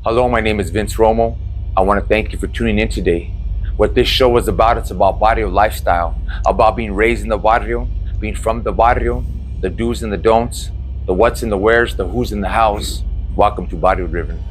Hello, my name is Vince Romo. I want to thank you for tuning in today. What this show is about, it's about barrio lifestyle, about being raised in the barrio, being from the barrio, the do's and the don'ts, the what's and the where's, the who's in the house. Welcome to Barrio Driven.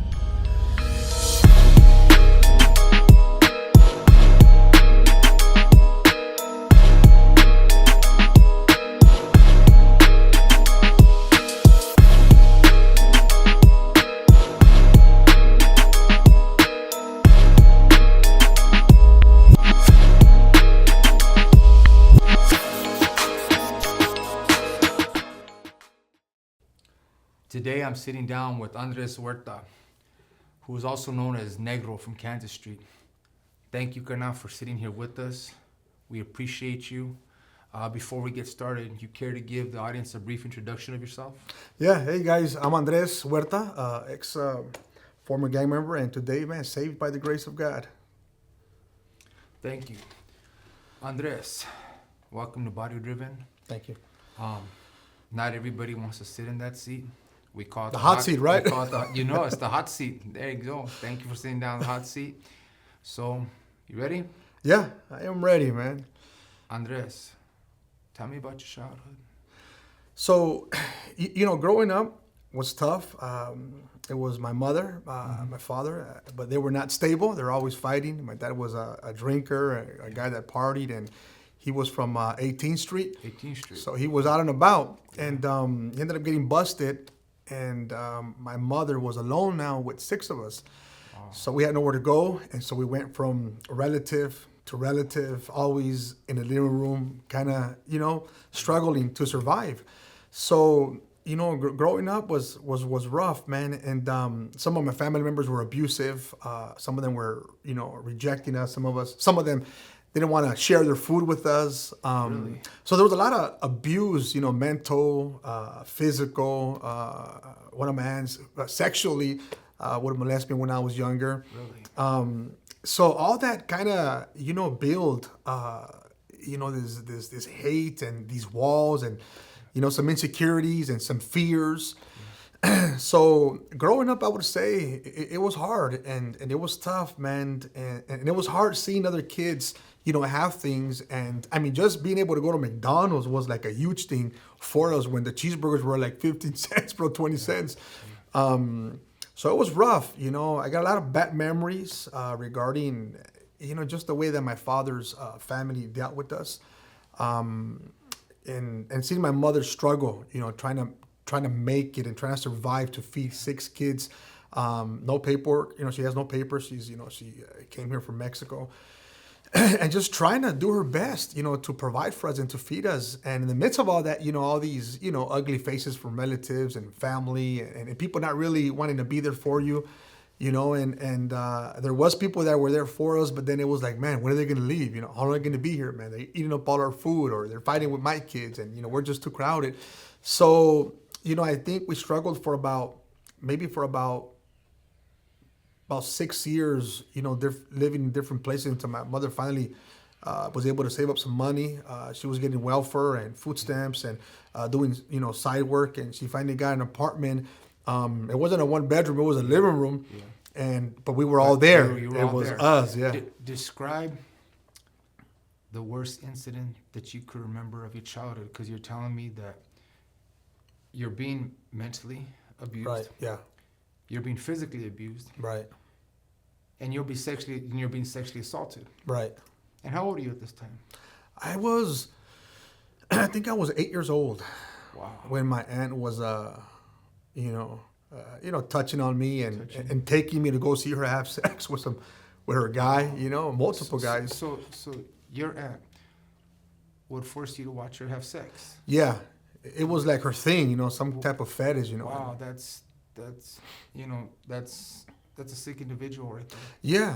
Today I'm sitting down with Andres Huerta, who is also known as Negro from Kansas Street. Thank you, Carnal, for sitting here with us. We appreciate you. Before we get started, you care to give the audience a brief introduction of yourself? Yeah, hey guys, I'm Andres Huerta, ex former gang member, and today, man, saved by the grace of God. Thank you. Andres, welcome to Barrio Driven. Thank you. Not everybody wants to sit in that seat. We call it The hot seat, right? We call it it's the hot seat. There you go. Thank you for sitting down in the hot seat. So, you ready? Yeah, I am ready, man. Andres, tell me about your childhood. So, growing up was tough. It was my mother, my father, but they were not stable. They're always fighting. My dad was a drinker, a guy that partied, and he was from 18th Street. 18th Street. So he was out and about, and he ended up getting busted. And my mother was alone now with 6 of us. Wow. So we had nowhere to go. And so we went from relative to relative, always in the living room, kind of, struggling to survive. So, growing up was rough, man. And some of my family members were abusive. Some of them were, rejecting us. Some of them didn't want to share their food with us. Really? So there was a lot of abuse, mental, physical. One of my aunts sexually would molest me when I was younger. Really? So all that kind of, build, this hate and these walls and, some insecurities and some fears. So growing up, I would say it was hard and it was tough, man. And it was hard seeing other kids, have things. And I mean, just being able to go to McDonald's was like a huge thing for us when the cheeseburgers were like 15 cents, 20 cents. So it was rough, I got a lot of bad memories regarding, just the way that my father's family dealt with us. And seeing my mother struggle, trying to make it and trying to survive to feed 6 kids. No paperwork, she has no papers. She came here from Mexico. And just trying to do her best, to provide for us and to feed us. And in the midst of all that, all these, ugly faces from relatives and family and people not really wanting to be there for you, and there was people that were there for us, but then it was like, man, when are they going to leave? How long are they going to be here, man? They're eating up all our food or they're fighting with my kids and, we're just too crowded. So, I think we struggled for about 6 years, living in different places until my mother finally was able to save up some money. She was getting welfare and food stamps and doing, side work. And she finally got an apartment. It wasn't a 1-bedroom, it was a living room. Yeah. But we were all there. It was us, yeah. Describe the worst incident that you could remember of your childhood, because you're telling me that you're being mentally abused. Right, yeah. You're being physically abused. Right. And you're being sexually assaulted. Right. And how old are you at this time? I think I was 8 years old. Wow. When my aunt was, touching on me and taking me to go see her have sex with her guy, multiple guys. So your aunt would force you to watch her have sex. Yeah. It was like her thing, some type of fetish, Wow, that's a sick individual right there. Yeah.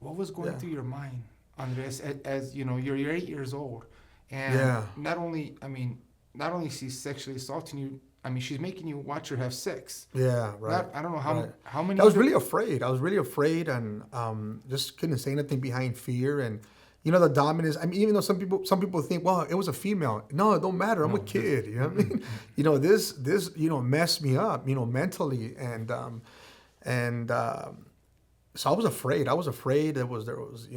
What was going through your mind, Andres, as you're 8 years old, and not only she's sexually assaulting you, she's making you watch her have sex. Yeah, right. I don't know how many. I was really afraid, and just couldn't say anything behind fear and. The dominance. Even though some people think, well, it was a female. No, it don't matter. I'm a kid. You know what I mean? This messed me up, mentally, and And so I was afraid. There was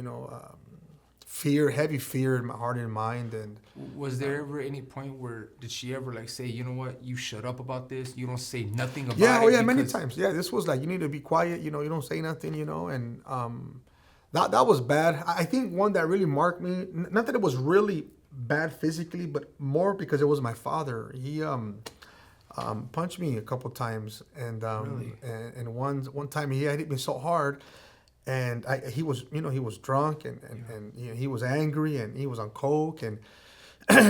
fear, heavy fear in my heart and mind. And Was there ever any point where did she ever like say, you know what, you shut up about this, you don't say nothing about yeah, it? oh yeah, many because- times. Yeah, this was like, you need to be quiet. You don't say nothing. And that was bad. I think one that really marked me. Not that it was really bad physically, but more because it was my father. He punched me a couple times, and Really? and one time he had hit me so hard, and he was drunk, and he was angry, and he was on coke, and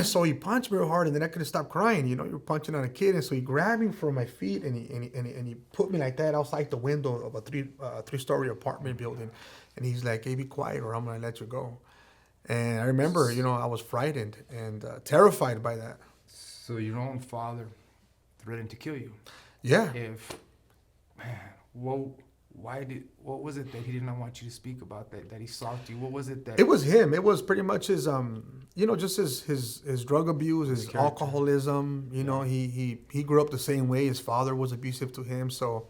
so he punched me real hard, and then I couldn't stop crying. You're punching on a kid, and so he grabbed me from my feet, and he put me like that outside the window of a three-story apartment building, and he's like, "Hey, be quiet, or I'm gonna let you go." And I remember, I was frightened and terrified by that. So your own father threatened to kill you. Yeah. If, man, what was it that he did not want you to speak about, that he stalked you? What was it that? It was him. It was pretty much his, just his drug abuse, his character. alcoholism. He grew up the same way. His father was abusive to him. So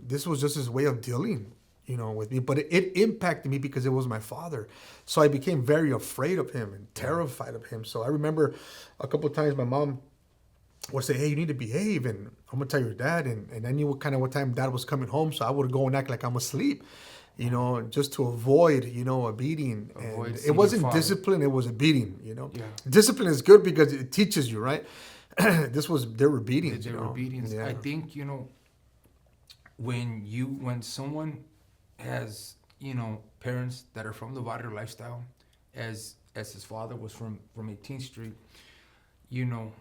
this was just his way of dealing, with me. But it impacted me because it was my father. So I became very afraid of him and terrified of him. So I remember a couple of times my mom would say, "Hey, you need to behave, and I'm gonna tell your dad." And I knew what time dad was coming home, so I would go and act like I'm asleep, just to avoid, a beating. Avoid And seeing it wasn't your father. discipline; it was a beating. Yeah. Discipline is good because it teaches you, right? There were beatings. There were beatings. Yeah. I think, when someone has, parents that are from the Barrio lifestyle, as his father was from 18th Street, you know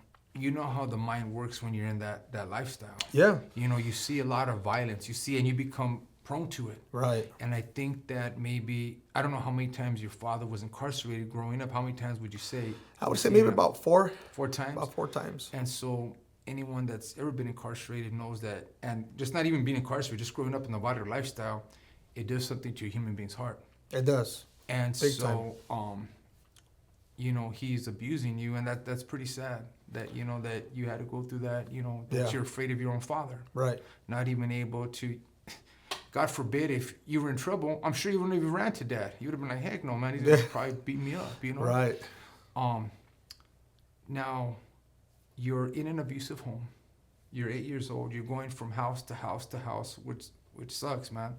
how the mind works when you're in that lifestyle. Yeah. You see a lot of violence. And you become prone to it. Right. And I think that maybe, I don't know how many times your father was incarcerated growing up. How many times would you say? I would say maybe about 4. 4 times? About 4 times. And so anyone that's ever been incarcerated knows that, and just not even being incarcerated, just growing up in the Barrio lifestyle, it does something to a human being's heart. It does. And Big so, he's abusing you, and that's pretty sad that, that you had to go through that, that Yeah. you're afraid of your own father. Right. Not even able to, God forbid, if you were in trouble, I'm sure you wouldn't have even ran to dad. You would have been like, heck no, man, he's going to probably beat me up, Right. Now, you're in an abusive home. You're 8 years old. You're going from house to house to house, which sucks, man.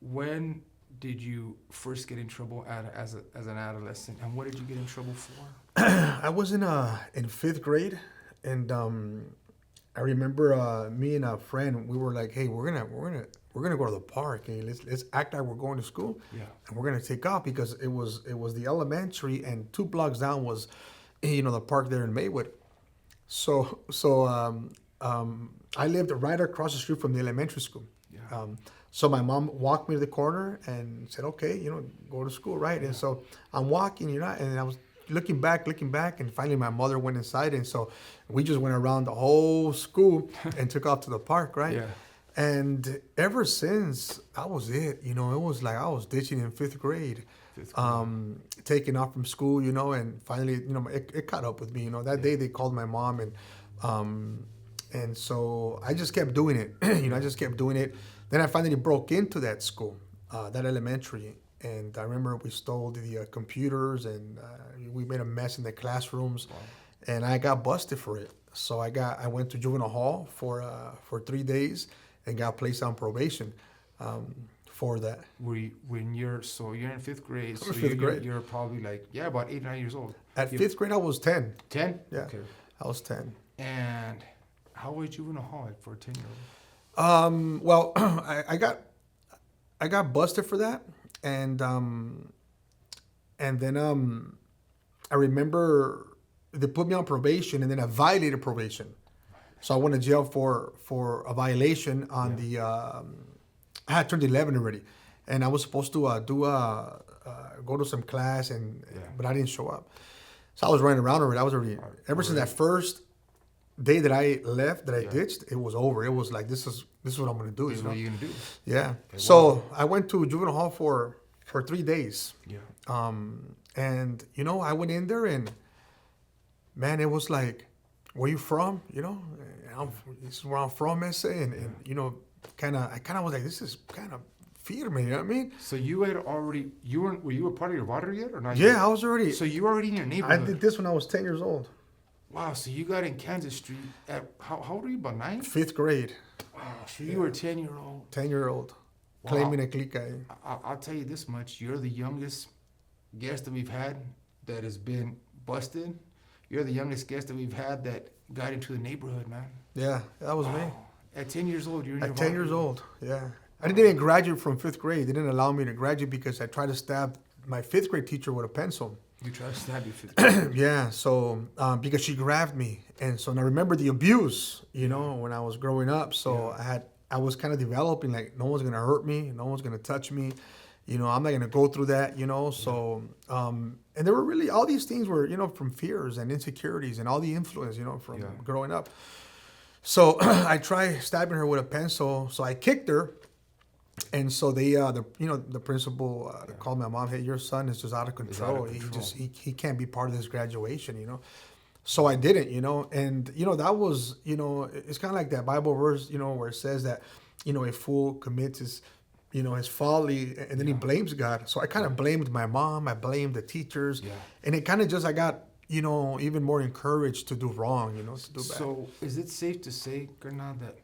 When did you first get in trouble as an adolescent, and what did you get in trouble for? I was in 5th grade, and I remember me and a friend, we were like, "Hey, we're gonna go to the park. Hey, let's act like we're going to school, Yeah. and we're gonna take off because it was the elementary, and 2 blocks down was, the park there in Maywood. So I lived right across the street from the elementary school. Yeah. So my mom walked me to the corner and said, "Okay, go to school, right?" And so I'm walking, and I was looking back, and finally my mother went inside, and so we just went around the whole school and took off to the park, right? Yeah. And ever since, that was it. It was like I was ditching in 5th grade. Taking off from school, and finally, it caught up with me. That day they called my mom, and so I just kept doing it. I just kept doing it. Then I finally broke into that school, that elementary, and I remember we stole the computers, and we made a mess in the classrooms, and I got busted for it. So I went to juvenile hall for 3 days and got placed on probation for that. When you're in 5th grade, so I'm in 5th grade. You're probably like, about 8 or 9 years old. At 5th grade, I was 10. 10? Yeah. Okay. I was 10. And how was juvenile hall for a 10-year-old? Well, I got busted for that, and then I remember they put me on probation, and then I violated probation, so I went to jail for a violation on the. I had turned 11 already, and I was supposed to go to some class, but I didn't show up, so I was running around already. I was already ever since that first day that I left, that I ditched, it was over. It was like, this is what I'm gonna do. This is what you're gonna do. Yeah. Okay, So wow. I went to juvenile hall for 3 days. Yeah. And I went in there, and man, it was like where you from? You know, this is where I'm from, and you know, I kind of was like, this is kind of firme, you know what I mean? So you had already, were you a part of your barrio yet or not Yeah, yet? I was already. So you were already in your I neighborhood. did this when I was 10 years old. Wow, so you got in Kansas Street at, how old were you, about 9? 5th grade. Wow, so you were 10-year-old. 10-year-old. Wow. Claiming a clica. I'll tell you this much, you're the youngest guest that we've had that has been busted. You're the youngest guest that we've had that got into the neighborhood, man. Yeah, that was me. At 10 years old, you're in your At 10 years barrio. old, yeah. I didn't even graduate from 5th grade. They didn't allow me to graduate because I tried to stab my 5th grade teacher with a pencil. You tried to stab your 5th grade. Yeah, so because she grabbed me, and so and I remember the abuse, you know, when I was growing up. So I was kind of developing, like, no one's gonna hurt me, no one's gonna touch me, you know, I'm not gonna go through that, you know. So and there were really all these things were, you know, from fears and insecurities and all the influence, you know, from growing up. So I tried stabbing her with a pencil. So I kicked her. And so the principal called my mom. Hey, your son is just out of control. He can't be part of this graduation, you know. So I didn't, you know, and you know that was, you know, it's kind of like that Bible verse, you know, where it says that, you know, a fool commits his, you know, his folly, and then he blames God. So I kind of blamed my mom. I blamed the teachers, and it kind of just I got, you know, even more encouraged to do wrong, you know, to do bad. So is it safe to say, Gernal, that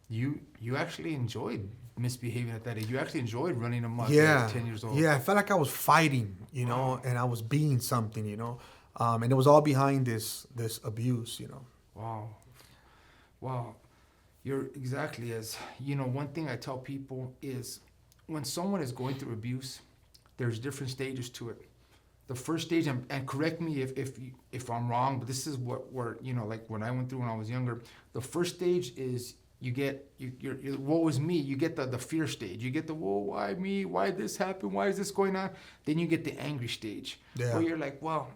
you actually enjoyed misbehaving at that age? You actually enjoyed running amok at 10 years old? Yeah, I felt like I was fighting, you know, and I was being something, you know, and it was all behind this abuse, you know. Wow. You're exactly as, you know, one thing I tell people is when someone is going through abuse, there's different stages to it. The first stage, and correct me if I'm wrong, but this is what we're, you know, like when I went through when I was younger, the first stage is you get, you're woe is me. You get the fear stage. You get the, whoa, why me? Why this happened? Why is this going on? Then you get the angry stage. Yeah. Where you're like, well,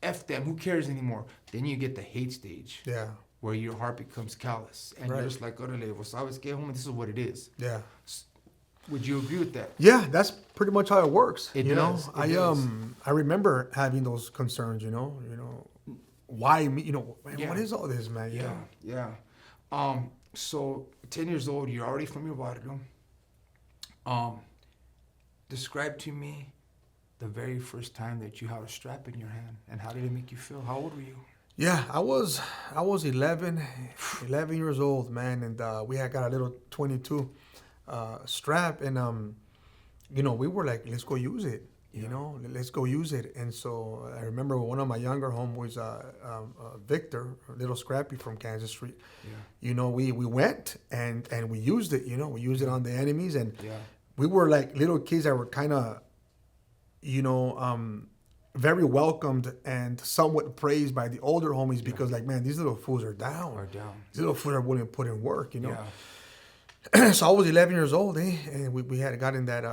F them. Who cares anymore? Then you get the hate stage. Yeah. Where your heart becomes callous. And you're just like, órale, pues sabes qué, homie, this is what it is. Yeah. Would you agree with that? Yeah, that's pretty much how it works. It you does. know, It does. I remember having those concerns. You know, why me? You know, man, what is all this, man? You know? Yeah. So 10 years old, you're already from your barrio. Describe to me the very first time that you had a strap in your hand, and how did it make you feel? How old were you? Yeah, I was 11 years old, man, and we had got a little 22 strap, and you know, we were like, let's go use it. You know, let's go use it. And so I remember one of my younger homeboys, Victor, a little scrappy from Kansas Street. Yeah. You know, we went and we used it. You know, we used it on the enemies, and we were like little kids that were kind of, you know, very welcomed and somewhat praised by the older homies because, like, man, these little fools are down. These little fools are willing to put in work. You know. Yeah. So I was 11 years old, and we had gotten that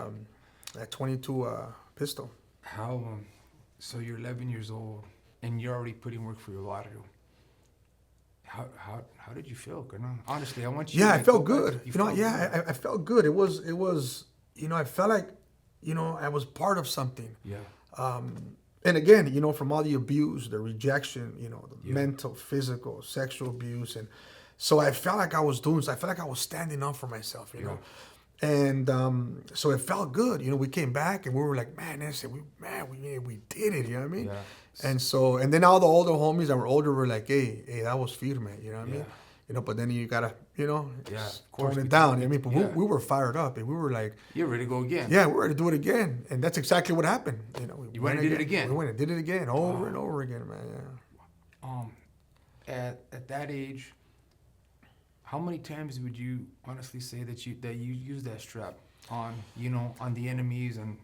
22 pistol. How so you're 11 years old and you're already putting work for your barrio. How did you feel, Gernal? Honestly, I want you. Yeah, I felt good. You know, I felt good. It was. You know, I felt like, you know, I was part of something. Yeah. And again, you know, from all the abuse, the rejection, you know, the mental, physical, sexual abuse, and so I felt like I was doing. So I felt like I was standing up for myself. You know. And so it felt good, you know. We came back and we were like, man, we did it, you know what I mean? Yeah. And so, and then all the older homies that were older were like, hey, that was firme, you know what I mean? You know, but then you gotta, you know, tone it down. You know what I mean? But we were fired up, and we were like, you're ready to go again. Yeah, we're ready to do it again, and that's exactly what happened. You know, you went and did it again. We went and did it again, over and over again, man. Yeah. At that age, how many times would you honestly say that you use that strap on, you know, on the enemies and?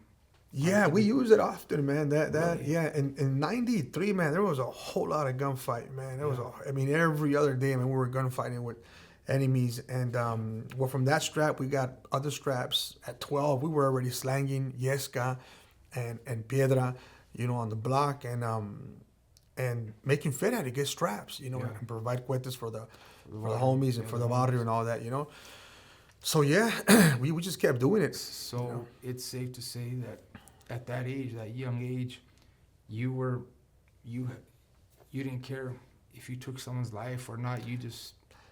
Yeah, we use it often, man. Really? Yeah. In '93, man, there was a whole lot of gunfight, man. There was I mean, every other day, man, we were gunfighting with enemies, and well, from that strap, we got other straps. At 12, we were already slanging yesca and piedra, you know, on the block, and making feta to get straps, you know, and provide cuetes for the homies and for the barrio and all that, you know. So yeah, we just kept doing it. So you know? It's safe to say that at that age, that young age, you didn't care if you took someone's life or not. You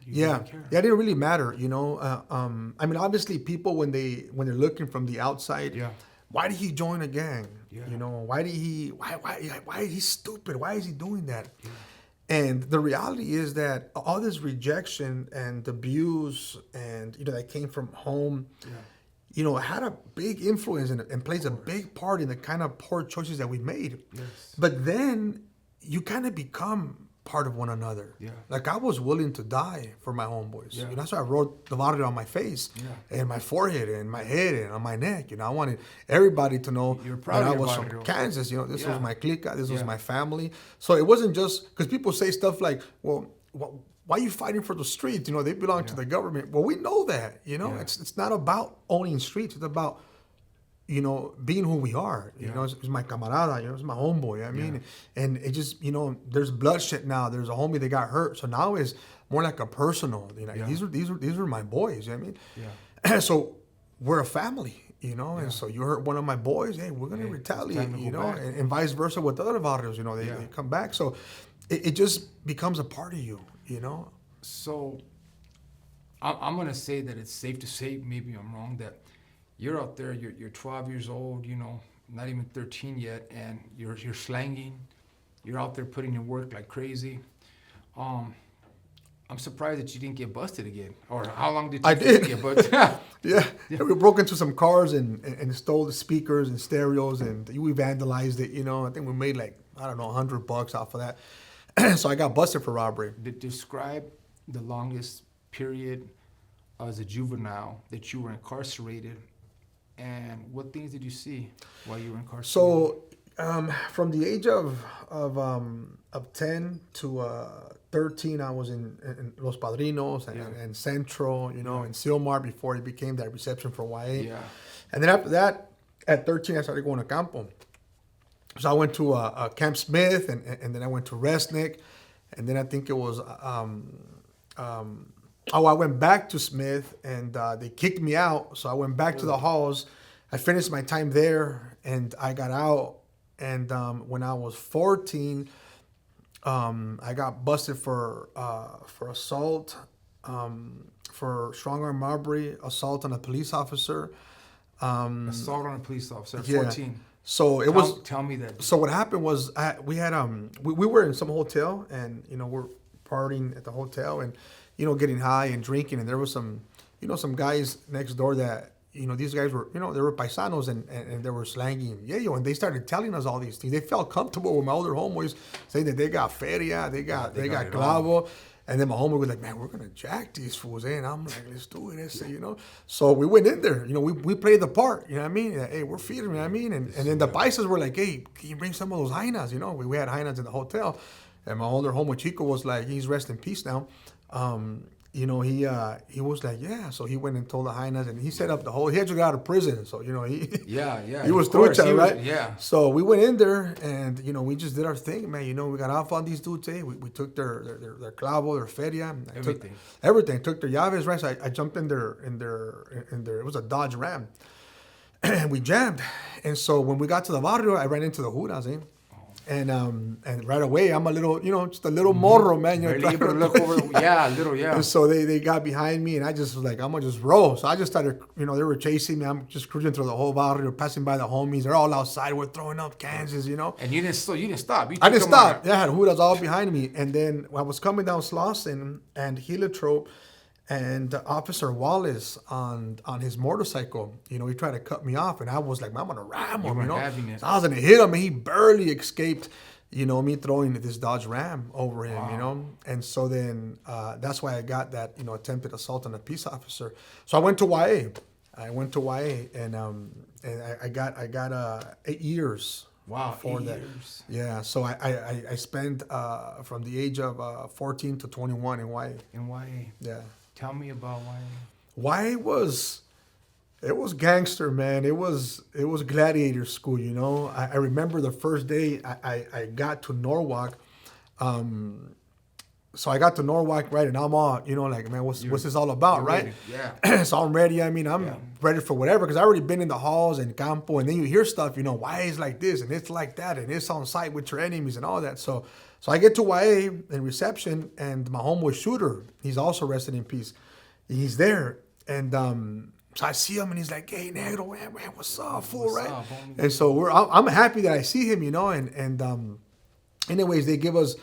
Yeah, didn't care. yeah, it didn't really matter, I mean, obviously, people when they're looking from the outside, Yeah. why did he join a gang? Yeah. Why did he? Why is he stupid? Why is he doing that? And the reality is that all this rejection and abuse and that came from home, had a big influence and plays a big part in the kind of poor choices that we made. Yes. But then you kind of become part of one another. Yeah. Like I was willing to die for my homeboys. Yeah. That's why I wrote the barrio on my face and my forehead and my head and on my neck. I wanted everybody to know You're proud that of I your was barrio. from Kansas. This was my clica. This was Yeah. my family. So it wasn't just because people say stuff like, well, why are you fighting for the streets? They belong to the government. Well, we know that. It's not about owning streets. It's about being who we are. It's my camarada, it's my homeboy. I mean, and it just, there's bloodshed now. There's a homie that got hurt. So now it's more like a personal, these are my boys. I mean, so we're a family, and so you hurt one of my boys. Hey, we're going to retaliate, and vice versa with other barrios, they come back. So it just becomes a part of you, So I'm going to say that it's safe to say, maybe I'm wrong, that you're out there, you're 12 years old, not even 13 yet, and you're slanging. You're out there putting in work like crazy. I'm surprised that you didn't get busted again. Or how long did you get busted? Yeah, we broke into some cars and stole the speakers and stereos, and we vandalized it. I think we made like, I don't know, $100 off of that. So I got busted for robbery. Describe the longest period as a juvenile that you were incarcerated, and what things did you see while you were incarcerated? So, from the age of 10 to 13, I was in Los Padrinos and Centro, and Silmar before it became that reception for YA. Yeah. And then after that, at 13, I started going to Campo. So I went to Camp Smith, and then I went to Resnick, and then I think it was I went back to Smith, and they kicked me out. So I went back to the halls. I finished my time there, and I got out. And when I was 14, I got busted for assault, for strong arm robbery, assault on a police officer. Assault on a police officer at 14. So Tell me that. So what happened was we had we were in some hotel, and we're partying at the hotel, and getting high and drinking, and there was some guys next door that these guys were they were paisanos, and they were slanging and they started telling us all these things. They felt comfortable with my older homeboys saying that they got feria, they got clavo. And then my homie was like, man, we're going to jack these fools, eh? And I'm like, let's do it, So we went in there, we played the part, you know what I mean? Hey, we're feeding, you know what I mean? And then the paisas were like, hey, can you bring some of those jainas? We had jainas in the hotel. And my older homie Chico was like, he's rest in peace now. He was like, yeah. So he went and told the hyenas, and he set up the whole. He had to get out of prison, so he he was through it, right? Yeah. So we went in there, and we just did our thing, man. We got off on these dudes. We took their clavo, their feria, everything. Took their llaves, right? So I jumped in their. It was a Dodge Ram, and we jammed. And so when we got to the barrio, I ran into the Judas, eh? And right away, I'm a little, just a little morro, man. Barely able to look over. Yeah, a little, yeah. And so they got behind me, and I just was like, I'm going to just roll. So I just started, they were chasing me. I'm just cruising through the whole barrio, passing by the homies. They're all outside. We're throwing up Kansas, And you didn't stop. I didn't stop. Yeah, I had Judas all behind me. And then I was coming down Slauson and Heliotrope, and Officer Wallace on his motorcycle, he tried to cut me off, and I was like, man, I'm gonna ram him, So I was gonna hit him, and he barely escaped, me throwing this Dodge Ram over him, And so then that's why I got that, attempted assault on a peace officer. So I went to YA. And I got 8 years. Wow, for 8 that. years. Yeah, so I spent from the age of 14 to 21 in YA. In YA. Yeah. Tell me about YA. Why was gangster, man. It was Gladiator school, I remember the first day I got to Norwalk. So I got to Norwalk, right, and I'm all, like, man, what's this all about, right? Ready. Yeah. So I'm ready. I mean, I'm ready for whatever, because I already been in the halls and campo, and then you hear stuff, why is like this and it's like that, and it's on site with your enemies and all that. So I get to YA in reception, and my homeboy Shooter, he's also rested in peace. He's there, and so I see him, and he's like, "Hey, Negro, man, what's up, fool?" Right? Up, and so I'm happy that I see him, and anyways, they give us.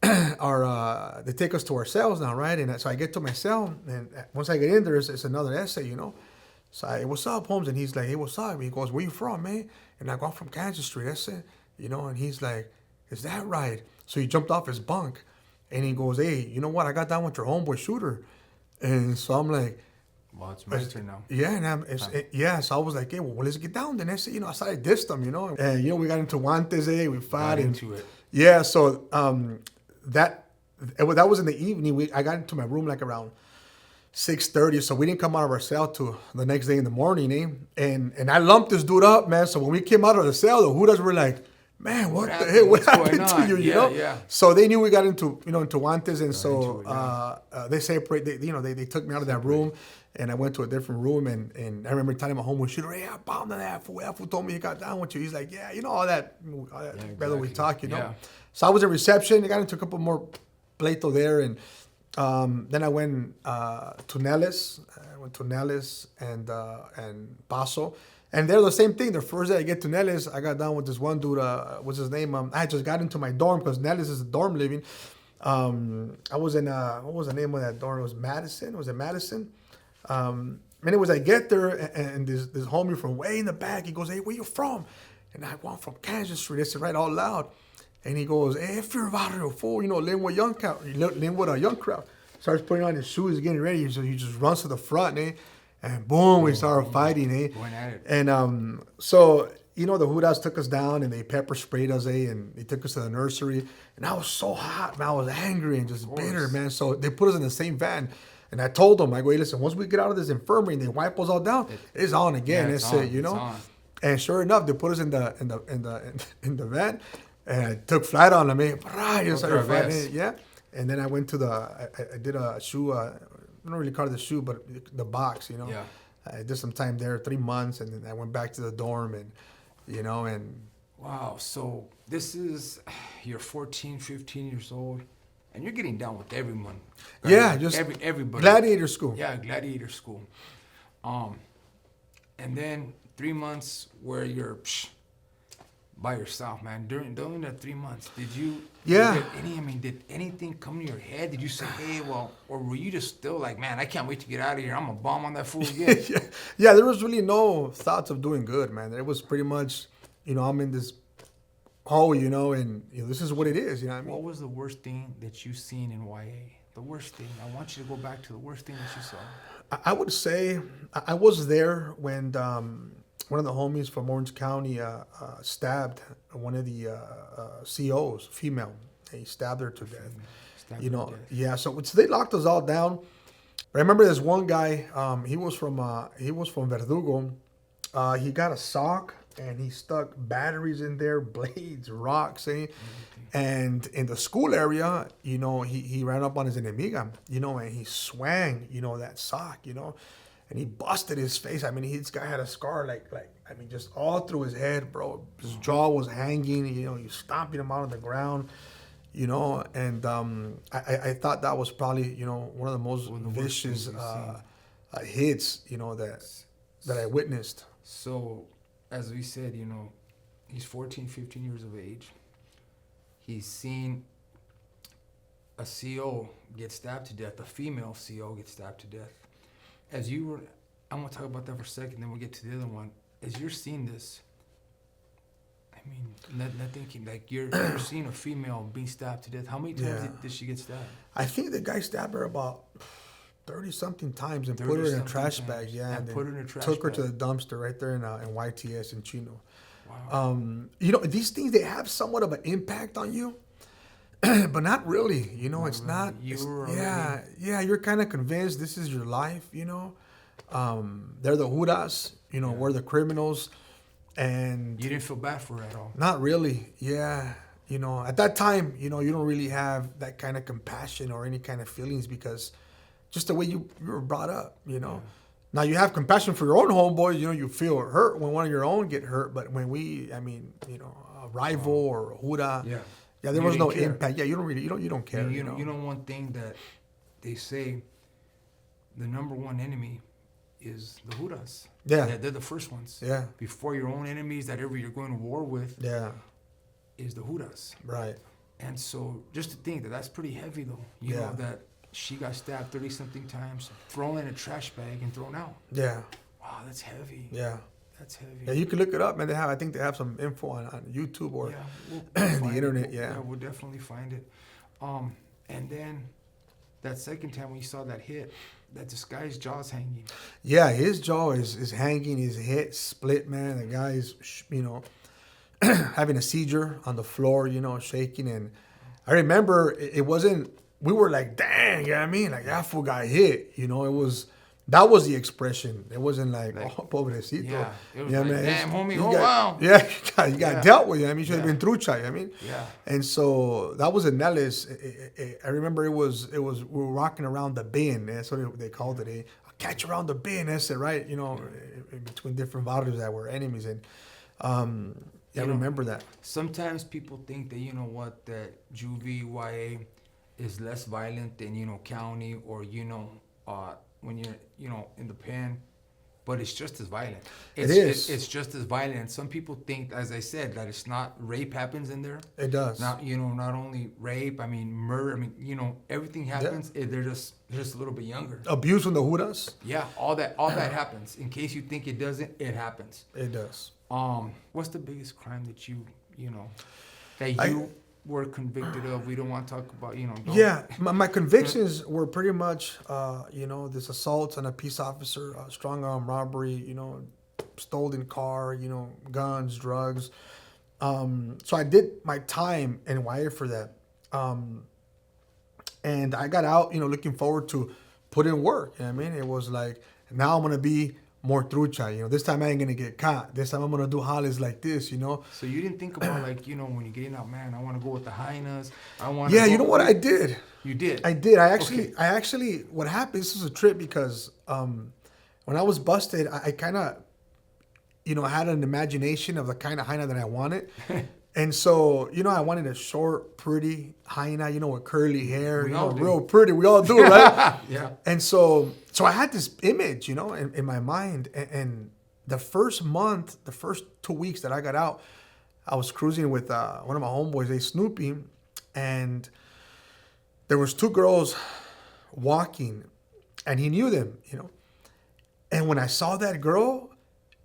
They take us to our cells now, right? And so I get to my cell, and once I get in there, it's another essay, So I, what's up, Holmes? And he's like, hey, what's up? He goes, where you from, man? And I go, I'm from Kansas Street, that's it, And he's like, is that right? So he jumped off his bunk, and he goes, hey, you know what? I got down with your homeboy Shooter. And so I'm like, well, it's my turn now. yeah, and so I was like, hey, well, let's get down. Then I said, I started dissed him, And we got into guantes, we fought into it. Yeah, so that was in the evening. I got into my room like around 6:30, so we didn't come out of our cell till the next day in the morning, And I lumped this dude up, man. So when we came out of the cell, the Hudas were like, man, what the hell? What happened to you? Yeah. So they knew we got into guantes, and so they separate. They took me out of that room, and I went to a different room, and I remember telling my homeboy, "Shooter, hey, I bombed on that fool. That fool told me he got down with you." He's like, "Yeah, all that, exactly. brother, we talk, Yeah. So I was in reception. I got into a couple more pleito there, and then I went to Nellis. I went to Nellis and Paso. And they're the same thing. The first day I get to Nellis, I got down with this one dude. What's his name? I just got into my dorm because Nellis is a dorm living. I was in, what was the name of that dorm? It was Madison. Was it Madison? Anyways, I get there, and this homie from way in the back, he goes, hey, where you from? And I go, I'm from Kansas Street. I said right out loud. And he goes, hey, if you're barrio, fool, living with a young crowd. Starts putting on his shoes, getting ready. So he just runs to the front, and boom, we started fighting, Going at it. And so, the Hudas took us down, and they pepper sprayed us, and they took us to the nursery. And I was so hot, man. I was angry and just bitter, man. So they put us in the same van. And I told them, I go, hey, listen, once we get out of this infirmary and they wipe us all down, it's on again. That's it, It's on. And sure enough, they put us in the van, and I took flight on them. Yeah. And then I went to I did a shoe. I don't really call it the shoe, but the box. Yeah. I did some time there, 3 months, and then I went back to the dorm, and and. Wow. So this is you're 14, 15 years old. And you're getting down with everyone. Right? Yeah, just everybody. Gladiator school. Yeah, Gladiator school. And then 3 months where you're by yourself, man. During that 3 months, did you get did anything come to your head? Did you say, hey, well, or were you just still like, man, I can't wait to get out of here. I'm gonna bomb on that fool again. Yeah, there was really no thoughts of doing good, man. It was pretty much, I'm in this hole, and this is what it is, what I mean? What was the worst thing that you seen in YA? The worst thing. I want you to go back to the worst thing that you saw. I would say I was there when one of the homies from Orange County stabbed one of the COs, female. He stabbed her to death. Yeah. So they locked us all down. But I remember this one guy. He was from Verdugo. He got a sock, and he stuck batteries in there, blades, rocks, and in the school area, he ran up on his enemiga, and he swang, that sock, and he busted his face. I mean, this guy had a scar just all through his head, bro. His jaw was hanging, you stomping him out on the ground, and I thought that was probably, one of the most vicious hits, that I witnessed. So, as we said, he's 14, 15 years of age. He's seen a CO get stabbed to death, a female CO get stabbed to death. As you were, I'm going to talk about that for a second, then we'll get to the other one. As you're seeing this, I mean, not thinking, like, you're seeing a female being stabbed to death. How many times did she get stabbed? I think the guy stabbed her about 30-something times and put her in a trash bag. Yeah, and put her in a trash took her bag. to the dumpster right there in YTS in Chino. Wow. These things, they have somewhat of an impact on you, but not really. It's not. You're kind of convinced this is your life. They're the Judas. We're the criminals, and you didn't feel bad for her at all. Not really. Yeah. you know, at that time, you know, you don't really have that kind of compassion or any kind of feelings because just the way you were brought up, you know. Yeah. Now you have compassion for your own homeboys, you know, you feel hurt when one of your own get hurt, but when I mean, you know, a rival or a Huda, Yeah. there You was no didn't care. impact. Yeah, you don't care. And You know, you know one thing that they say, the number one enemy is the Hudas. Yeah. They're the first ones. Yeah. Before your own enemies that ever you're going to war with Yeah, is the Hudas. right. And so just to think that that's pretty heavy though. You Yeah. know, that she got stabbed 30 something times, thrown in a trash bag and thrown out. Yeah, Wow, that's heavy. yeah. That's heavy. Yeah, you can look it up, man. I think they have some info on YouTube or We'll the find it. internet, yeah. We'll definitely find it. And then that second time when you saw that hit, that this guy's jaw's hanging. Yeah, his jaw is hanging, his head split, man. The guy's, you know, having a seizure on the floor, you know, shaking. And I remember it wasn't, we were like, dang, you know what I mean? Like, that fool got hit, you know, that was the expression. It wasn't like oh, pobrecito. Yeah, it was you know like, what I mean? damn, homie, You oh, got- wow. Yeah, you got Yeah. dealt with. I mean, you should have Yeah. been through, I mean. Yeah. And so that was in Nellis. I remember it was we were rocking around the bend. That's what they called it. A catch around the bend. That's it, right? You know, in between different barrios that were enemies. And I You know, remember that. Sometimes people think that, you know what, that juvie, YA is less violent than, you know, county or, you know, when you're, you know, in the pen. But it's just as violent. It is. It's just as violent. And some people think, as I said, that it's not rape happens in there. It does. Not, you know, not only rape, I mean, murder, I mean, you know, everything happens. They're just a little bit younger. Abuse from the Judas? Yeah, all that happens. In case you think it doesn't, it happens. It does. What's the biggest crime that you know, that you were convicted of? We don't want to talk about, you know. Yeah, my convictions were pretty much, you know, this assault on a peace officer, strong arm robbery, you know, stolen car, you know, guns, drugs. So I did my time in YA for that. And I got out, you know, looking forward to put in work. You know what I mean? It was like, now I'm going to be more trucha, you know. This time I ain't going to get caught. This time I'm going to do hollies like this, you know. So you didn't think about, like, you know, when you're getting out, man, I want to go with the hyenas. I want. Yeah, you know what I did? You did. I did. I actually, what happened, this was a trip because when I was busted, I kind of, you know, had an imagination of the kind of hyena that I wanted. And so, you know, I wanted a short, pretty hyena, you know, with curly hair, We you all know, do. real pretty. We all do, right? Yeah. And so I had this image, you know, in my mind. And the first month, the first 2 weeks that I got out, I was cruising with one of my homeboys, Snoopy, and there was two girls walking, and he knew them, you know. And when I saw that girl,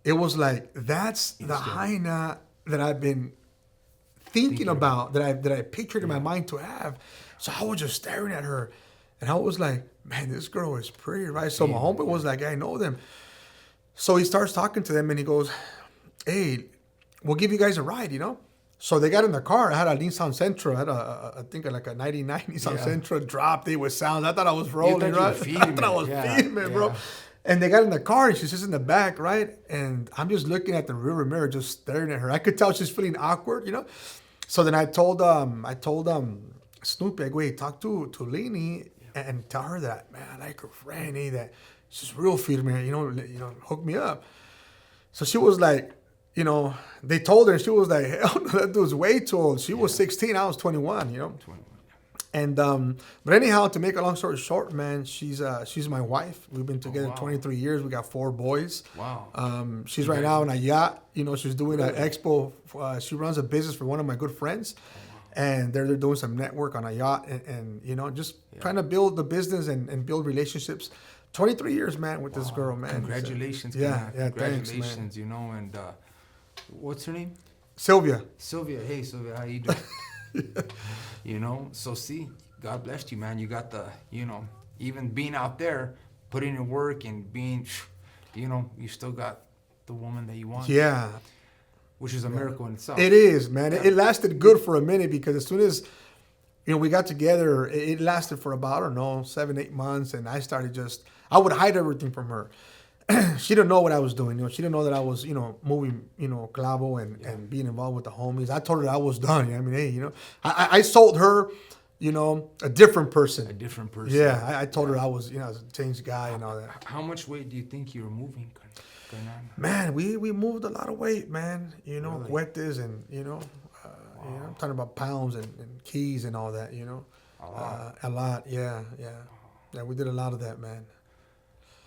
it was like, that's the hyena that I've been thinking about, that I pictured in my mind to have. So I was just staring at her, and I was like, man, this girl is pretty, right? So my homeboy was like, I know them. So he starts talking to them, and he goes, hey, we'll give you guys a ride, you know? So they got in the car. I had a Nissan Sentra. I had I think like a 99 Nissan Sentra, dropped it with sounds. I thought I was rolling, right? I thought I was feeding it, bro. And they got in the car, and she's just in the back, right? And I'm just looking at the rear mirror, just staring at her. I could tell she's feeling awkward, you know? So then I told Snoopy, I go, hey, talk to Leni and tell her that, man, I like her friend, that she's real firme, you know, hook me up. So she was like, you know, they told her, and she was like, hell no, that dude's way too old. She was 16, I was 21, you know? 21. And but anyhow, to make a long story short, man, she's my wife. We've been together 23 years. We got 4 boys. Wow. She's right now on a yacht. You know, she's doing an expo. She runs a business for one of my good friends, and they're doing some network on a yacht, and you know, just trying to build the business and build relationships. 23 years, man, with this girl, man. Congratulations. Yeah, Congratulations, thanks, man. you know, and what's her name? Sylvia. Sylvia. Hey, Sylvia, how you doing? You know, so see, God blessed you, man. You got the, you know, even being out there, putting in work and being, you know, you still got the woman that you want. Yeah. Which is a miracle in itself. It is, man. Yeah. It lasted good for a minute because as soon as, you know, we got together, it lasted for about, I don't know, 7-8 months. And I started I would hide everything from her. she didn't know what I was doing. You know, she didn't know that I was, you know, moving, you know, clavo and being involved with the homies. I told her I was done. I mean, hey, you know, I sold her, you know, a different person. A different person. Yeah, I told her I was, you know, I was a changed guy and all that. How much weight do you think you were moving, carnal? Man, we moved a lot of weight, man. You know, Really? cuetes and, you know, you know, I'm talking about pounds and keys and all that, you know. A lot, yeah. Yeah, we did a lot of that, man.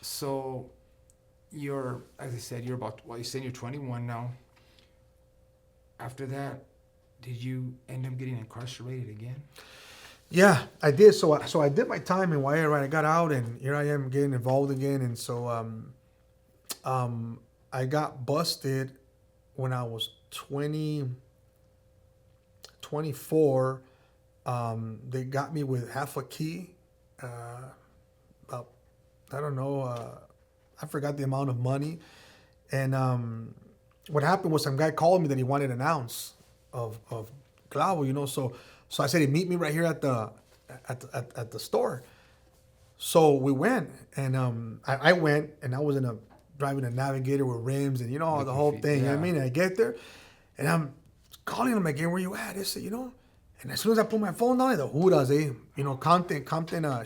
So, you're, as I said, you're about, well, you said you're 21 now. After that, did you end up getting incarcerated again? Yeah, I did. So I did my time in YA, right? I got out, and here I am getting involved again. And so I got busted when I was 24. They got me with half a key. About, I don't know, I forgot the amount of money. And what happened was some guy called me that he wanted an ounce of clavo, you know. So I said, hey, meet me right here at the store. So we went, and I went, and I was driving a Navigator with rims, and you know, the whole thing. You know what I mean? I get there, and I'm calling him again. Where you at? They said, you know. And as soon as I put my phone down, the Judas, you know, Compton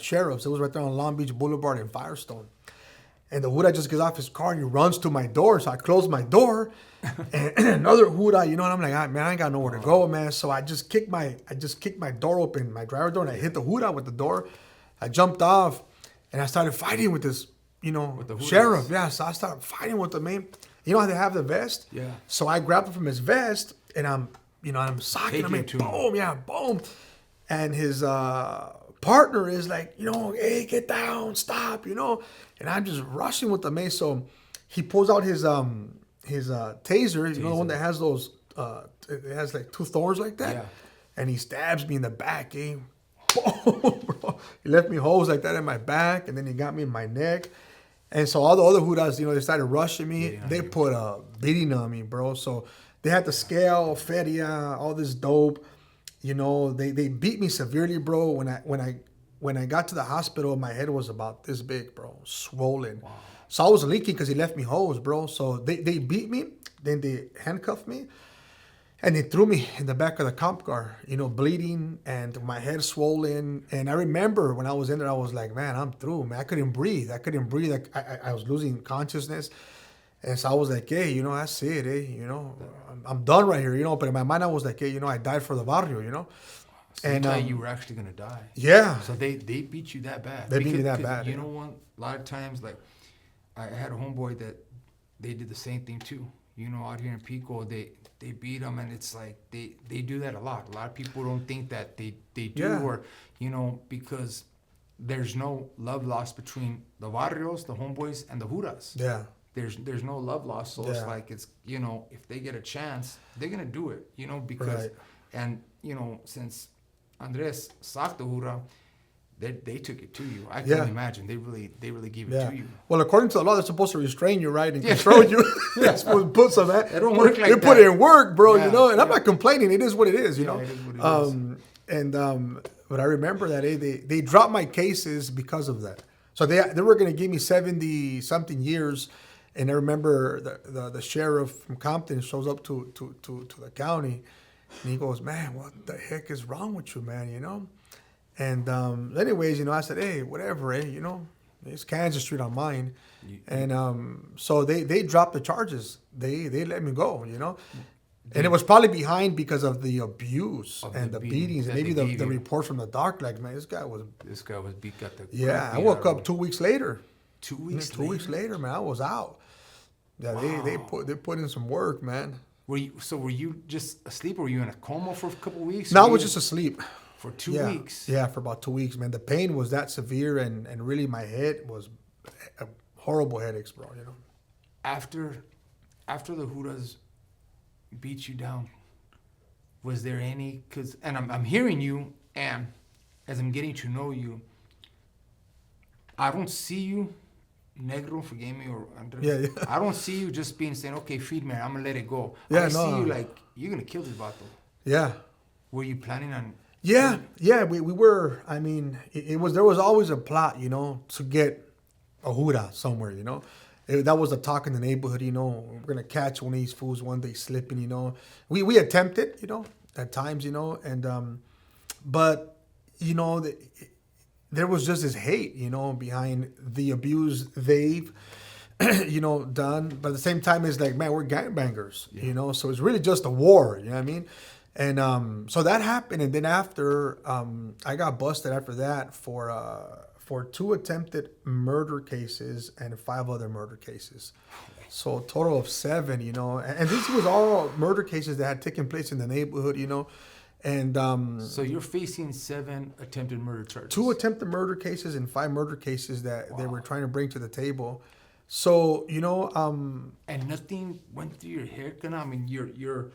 Sheriffs. It was right there on Long Beach Boulevard in Firestone. And the Huda just gets off his car and he runs to my door. So I close my door, and another Huda, you know, and I'm like, man, I ain't got nowhere to go, man. So I just kicked my door open, my driver door, and I hit the Huda with the door. I jumped off, and I started fighting with this, you know, With the Hudas. sheriff. Yeah, so I started fighting with the man. You know how they have the vest? Yeah. So I grabbed him from his vest, and I'm socking him, and Taking it to boom, yeah, boom. And his partner is like, you know, hey, get down, stop, you know. And I'm just rushing with the mace. So he pulls out his taser, you know, the one that has those, it has like two thorns like that. Yeah. And he stabs me in the back, Boom, bro. He left me holes like that in my back, and then he got me in my neck. And so all the other Hudas, you know, they started rushing me. They put a beating on me, bro. So they had the scale, feria, all this dope. You know, they beat me severely, bro. When I got to the hospital, my head was about this big, bro, swollen. Wow. So I was leaking because he left me hose, bro. So they beat me, then they handcuffed me, and they threw me in the back of the cop car, you know, bleeding and my head swollen. And I remember when I was in there, I was like, man, I'm through, man. I couldn't breathe. Like I was losing consciousness. And so I was like, hey, you know, that's it, you know, I'm done right here, you know. But in my mind, I was like, hey, you know, I died for the barrio, you know. So and you were actually gonna die. Yeah. So they beat you that bad. They beat me that bad. You know what? A lot of times, like I had a homeboy that they did the same thing too. You know, out here in Pico, they beat them, and it's like they do that a lot. A lot of people don't think that they do, or you know, because there's no love lost between the barrios, the homeboys, and the Judas. Yeah. There's no love lost, so it's like, it's, you know, if they get a chance, they're gonna do it, you know, because and you know, since Andres socked the Hura, they took it to you. I can imagine they really gave it to you. Well, according to the law, they're supposed to restrain you, right, and control you. They're supposed to put some. It don't work like they that. put it in work, bro. You know, and I'm not complaining. It is what it is. You know. It is what it is. But I remember that they dropped my cases because of that. So they were going to give me 70 something years. And I remember the sheriff from Compton shows up to the county, and he goes, man, what the heck is wrong with you, man, you know? And anyways, you know, I said, hey, whatever, you know, it's Kansas Street on mine. And so they dropped the charges. They let me go, you know? And it was probably behind because of the abuse and the beatings, and maybe the reports from the doc, like, man, this guy was beat, got the I woke up 2 weeks later. 2 weeks. 2 weeks later, man, I was out. Yeah, wow. they put in some work, man. Were you just asleep, or were you in a coma for a couple of weeks? No, I was just asleep. For 2 weeks? Yeah, for about 2 weeks, man. The pain was that severe, and really my head was a horrible headaches, bro, you know. After the Judas beat you down, was there any, and I'm hearing you, and as I'm getting to know you, I don't see you, Negro, forgive me, or Andres. Yeah. I don't see you just saying, okay, feed me, I'm gonna let it go. Yeah, I see you like, you're gonna kill this vato. Yeah. Were you planning on? Yeah, we were. I mean, there was always a plot, you know, to get a Jura somewhere, you know. That was the talk in the neighborhood, we're going to catch one of these fools one day slipping, We attempted, at times, but, there was just this hate, behind the abuse they've, done. But at the same time, it's like, man, we're gangbangers, so it's really just a war, you know what I mean? And so that happened. And then after, I got busted after that for 2 attempted murder cases and 5 other murder cases. So a total of 7, and this was all murder cases that had taken place in the neighborhood, And so you're facing 7 attempted murder charges. 2 attempted murder cases and 5 murder cases that they were trying to bring to the table. So, and nothing went through your head. I mean, you're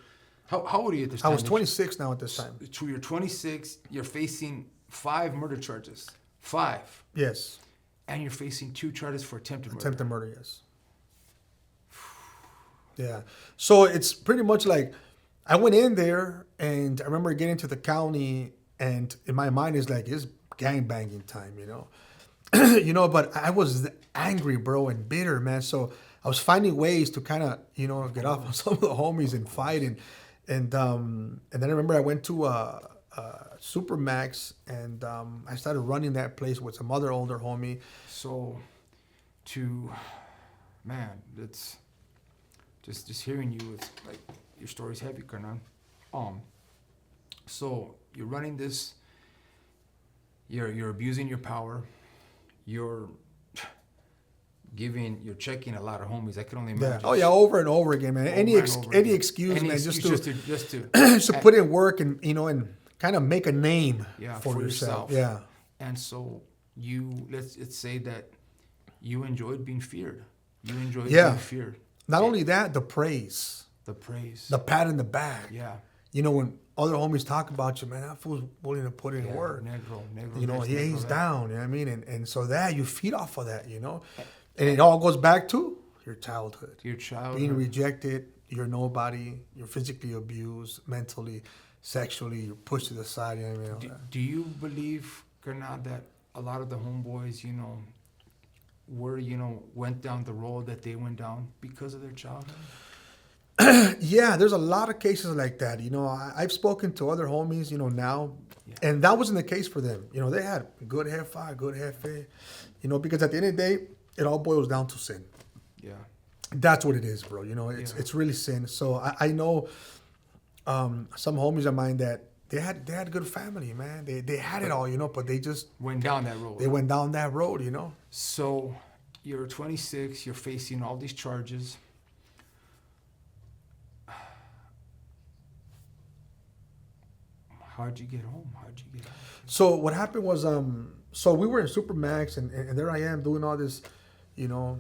how old are you at this time? I was 26 now at this time. So you're 26. You're facing 5 murder charges. 5. Yes. And you're facing 2 charges for attempted murder. Attempted murder, yes. Yeah. So it's pretty much like I went in there and I remember getting to the county and in my mind is like, it's gangbanging time, but I was angry, bro, and bitter, man. So I was finding ways to kind of, get off of some of the homies and fight. And then I remember I went to Supermax and I started running that place with some other older homie. So man, it's just hearing you, it's like your story's heavy, Kernan. So you're running this, you're abusing your power, you're checking a lot of homies. I can only imagine. Yeah. Oh yeah, over and over again, man. Any excuse, man, just to put in work and and kind of make a name for yourself. Yeah. And so let's say that you enjoyed being feared. You enjoyed being feared. Not only that, the praise. The pat in the back. Yeah. When other homies talk about you, man, that fool's willing to put in work. Negro. He's down, you know what I mean? And so that, you feed off of that, And it all goes back to your childhood. Being rejected, you're nobody, you're physically abused, mentally, sexually, you're pushed to the side, you know what I mean? Do you believe, Gernad, that a lot of the homeboys, went down the road that they went down because of their childhood? Yeah, there's a lot of cases like that. I've spoken to other homies, now, and that wasn't the case for them. They had good jefa, good jefe, because at the end of the day, it all boils down to sin. Yeah. That's what it is, bro. It's really sin. So I know some homies of mine that they had good family, man. They had it all, but they just went down that road. They went down that road, So you're 26, you're facing all these charges. How'd you get home? So what happened was, so we were in Supermax, and there I am doing all this, all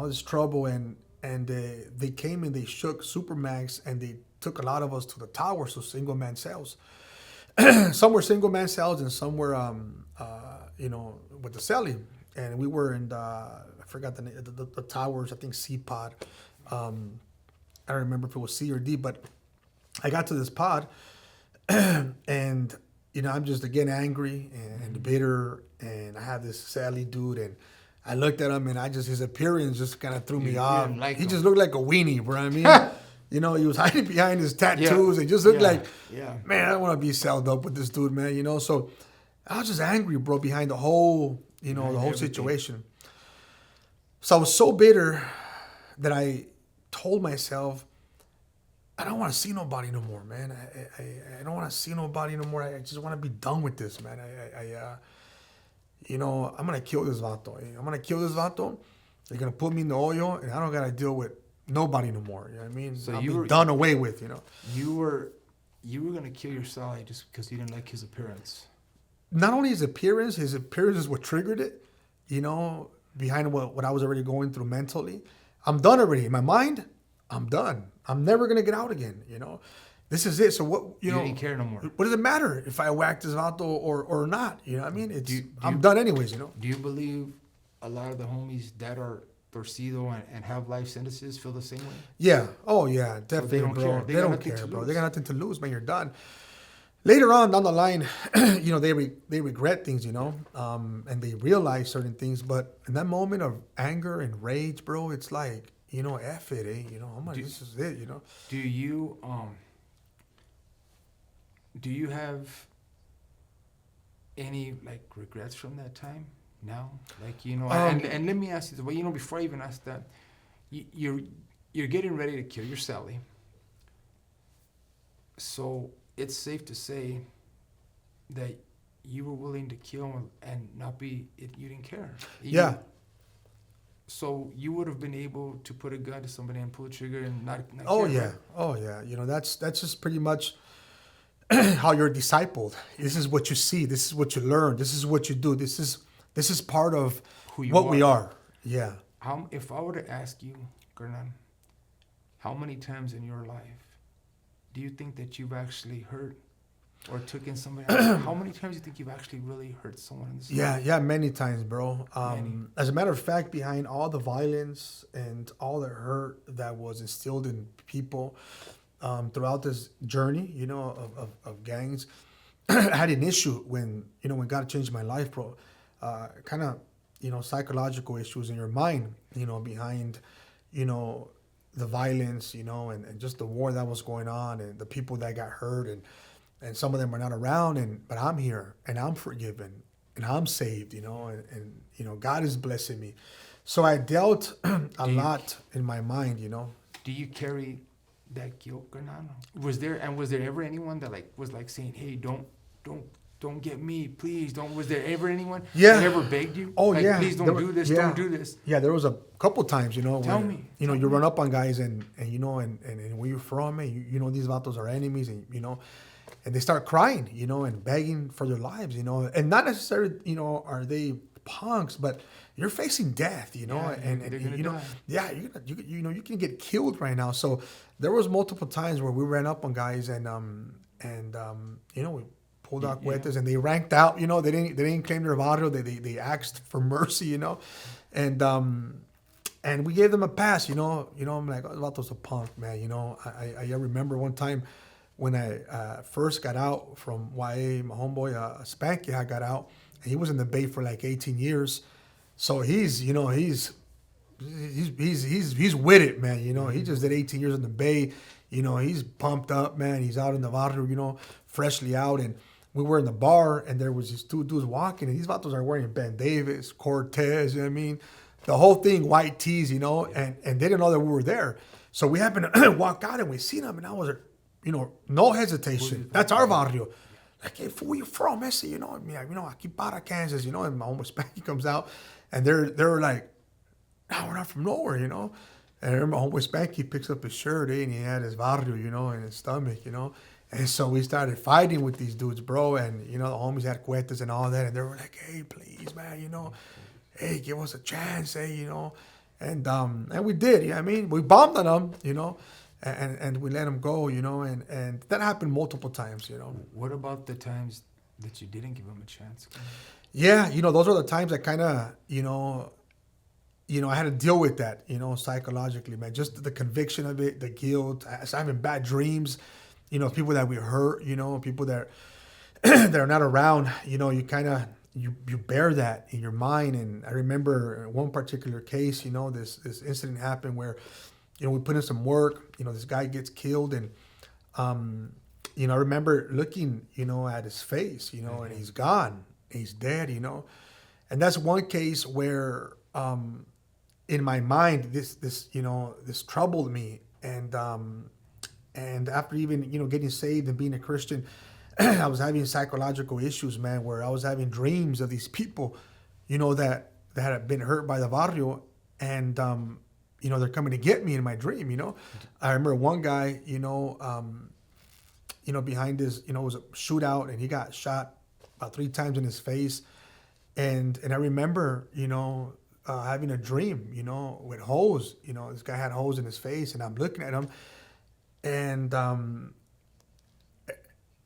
this trouble, and they came and they shook Supermax, and they took a lot of us to the towers, so single man cells. Some were single man cells, and some were, with the celly, and we were in I forgot the towers. I think C pod. I don't remember if it was C or D, but I got to this pod. And I'm just again angry and bitter, and I have this Sally dude, and I looked at him, and his appearance just kind of threw me off. He just looked like a weenie, bro. I mean, he was hiding behind his tattoos. It just looked like, man, I don't want to be celled up with this dude, man. So I was just angry, bro, behind the whole, the whole situation. So I was so bitter that I told myself, I don't want to see nobody no more, man. I don't want to see nobody no more. I just want to be done with this, man. I'm going to kill this vato. I'm going to kill this vato. They're going to put me in the hoyo, and I don't got to deal with nobody no more. You know what I mean? So I'll be done away with, You were going to kill yourself just because you didn't like his appearance. Not only his appearance is what triggered it, behind what I was already going through mentally. I'm done already. In my mind, I'm done. I'm never gonna get out again. This is it. So what? You didn't care no more. What does it matter if I whack this vato or not? You know what I mean? I'm done anyways. Do you believe a lot of the homies that are torcido and have life sentences feel the same way? Yeah. Oh yeah, definitely, so they don't bro. care. They don't care, bro. They got nothing to lose, man. You're done. later on down the line, they regret things, and they realize certain things. But in that moment of anger and rage, bro, it's like, F it, eh? This is it, Do you have any like regrets from that time now? Like, and let me ask you this, well, before I even ask that, you're getting ready to kill your Sally. So it's safe to say that you were willing to kill him and not be, you didn't care. Yeah. So you would have been able to put a gun to somebody and pull the trigger and not Oh care, yeah. right? Oh yeah. That's just pretty much how you're discipled. This is what you see. This is what you learn. This is what you do. This is part of Who you what are. we are. Yeah. If I were to ask you, Gernan, how many times in your life do you think that you've actually hurt or taken somebody out? How many times do you think you've actually really hurt someone in this life? Yeah, many times, bro. Many. As a matter of fact, behind all the violence and all the hurt that was instilled in people throughout this journey, of gangs, I had an issue when God changed my life, bro. Kind of, psychological issues in your mind, behind, the violence, and just the war that was going on and the people that got hurt and some of them are not around, but I'm here and I'm forgiven and I'm saved, and God is blessing me. So I dealt a lot in my mind, Do you carry that guilt, Gernan? Was there ever anyone that was saying, "Hey, don't get me, please don't"? Was there ever anyone that ever begged you? Oh, yeah. Please don't do this. Don't do this. Yeah, there was a couple times, Tell me. you run up on guys and where you're from, and these vatos are enemies, and and they start crying, and begging for their lives, and not necessarily, are they punks, but you're facing death, and they're gonna die. yeah, you can get killed right now. So there was multiple times where we ran up on guys and we pulled out cuetas and they ranked out, they didn't claim their barrio, they asked for mercy, and we gave them a pass, I'm like, oh, Vato's a punk, man, I remember one time when I first got out from YA, my homeboy, Spanky, I got out, and he was in the Bay for like 18 years. So he's with it, man. He just did 18 years in the Bay. He's pumped up, man. He's out in the barrio, freshly out. And we were in the bar, and there was these two dudes walking, and these vatos are wearing Ben Davis, Cortez, you know what I mean? The whole thing, white tees, and they didn't know that we were there. So we happened to walk out, and we seen them, and I was, no hesitation. That's our barrio. Like, hey, where you from? I say, aquí para Kansas, and my homeboy Spanky comes out, and they're like, no, we're not from nowhere, And I remember homeboy Spanky picks up his shirt, and he had his barrio, in his stomach, And so we started fighting with these dudes, bro, and, the homies had cuetas and all that, and they were like, hey, please, man, hey, give us a chance, hey, and we did, we bombed on them, and we let them go, and that happened multiple times, What about the times that you didn't give them a chance? Yeah, those are the times that kind of, I had to deal with that, psychologically, man. Just the conviction of it, the guilt, having bad dreams, people that we hurt, people that that are not around, you kind of you bear that in your mind. And I remember one particular case, this incident happened where, we put in some work, this guy gets killed, and I remember looking, at his face, and he's gone, he's dead, and that's one case where in my mind this troubled me, and after even getting saved and being a Christian, I was having psychological issues, man, where I was having dreams of these people, that had been hurt by the barrio, and they're coming to get me in my dream. I remember one guy, behind this, it was a shootout, and he got shot about 3 times in his face, and I remember, having a dream, with holes. This guy had holes in his face, and I'm looking at him, and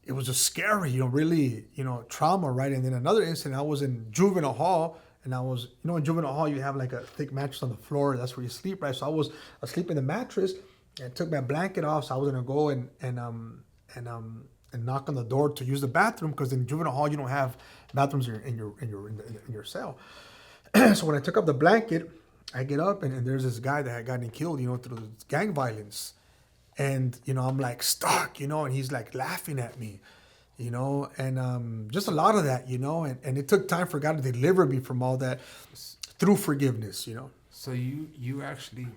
it was just scary, really, trauma, right? And then another incident, I was in juvenile hall, and I was, in juvenile hall, you have like a thick mattress on the floor. That's where you sleep, right? So I was asleep in the mattress, and took my blanket off. So I was gonna go and and knock on the door to use the bathroom, because in juvenile hall you don't have bathrooms in your cell. So when I took up the blanket, I get up and there's this guy that had gotten killed, through gang violence. And, I'm like stuck, and he's like laughing at me, and just a lot of that, and it took time for God to deliver me from all that through forgiveness, So you actually,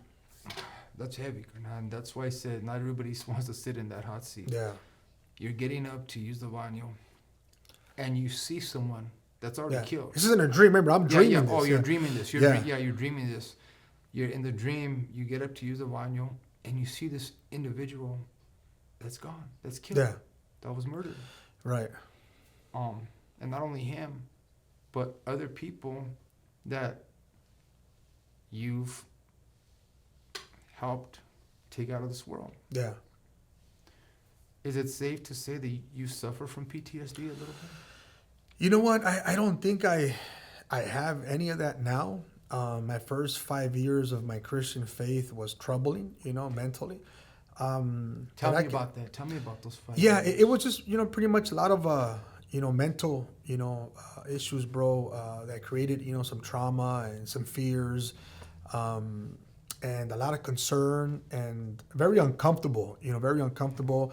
that's heavy, and that's why I said not everybody wants to sit in that hot seat. Yeah. You're getting up to use the baño, and you see someone that's already killed. This isn't a dream. Remember, I'm dreaming this. Oh, you're dreaming this. You're dreaming this. You're in the dream. You get up to use the baño, and you see this individual that's gone, that's killed, that was murdered. Right. And not only him, but other people that you've helped take out of this world. Yeah. Is it safe to say that you suffer from PTSD a little bit? You know what? I don't think I have any of that now. My first 5 years of my Christian faith was troubling, mentally. Tell me about that. Tell me about those 5 years. years. It was just, pretty much a lot of, mental, issues, bro, that created, some trauma and some fears, and a lot of concern, and very uncomfortable, very uncomfortable.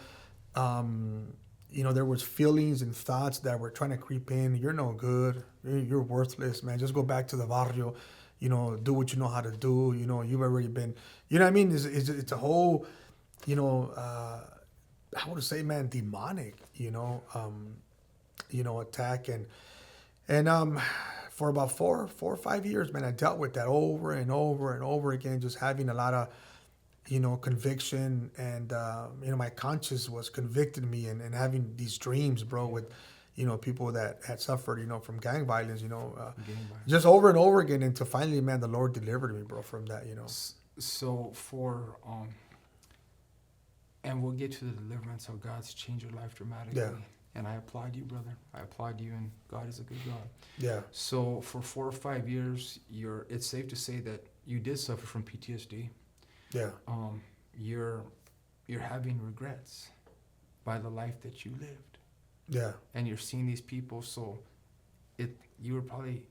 There was feelings and thoughts that were trying to creep in. You're no good. You're worthless, man. Just go back to the barrio, do what you know how to do. You've already been, what I mean? It's a whole, I would say, man, demonic, attack. And for about 4 or 5 years, man, I dealt with that over and over and over again, just having a lot of, conviction, and, my conscience was convicting me, and having these dreams, bro, with, people that had suffered, from gang violence, just over and over again, until finally, man, the Lord delivered me, bro, from that, So and we'll get to the deliverance, how God's changed your life dramatically. Yeah. And I applaud you, brother. I applaud you, and God is a good God. Yeah. So for 4 or 5 years, it's safe to say that you did suffer from PTSD. Yeah. You're having regrets by the life that you lived. Yeah. And you're seeing these people, so you were probably,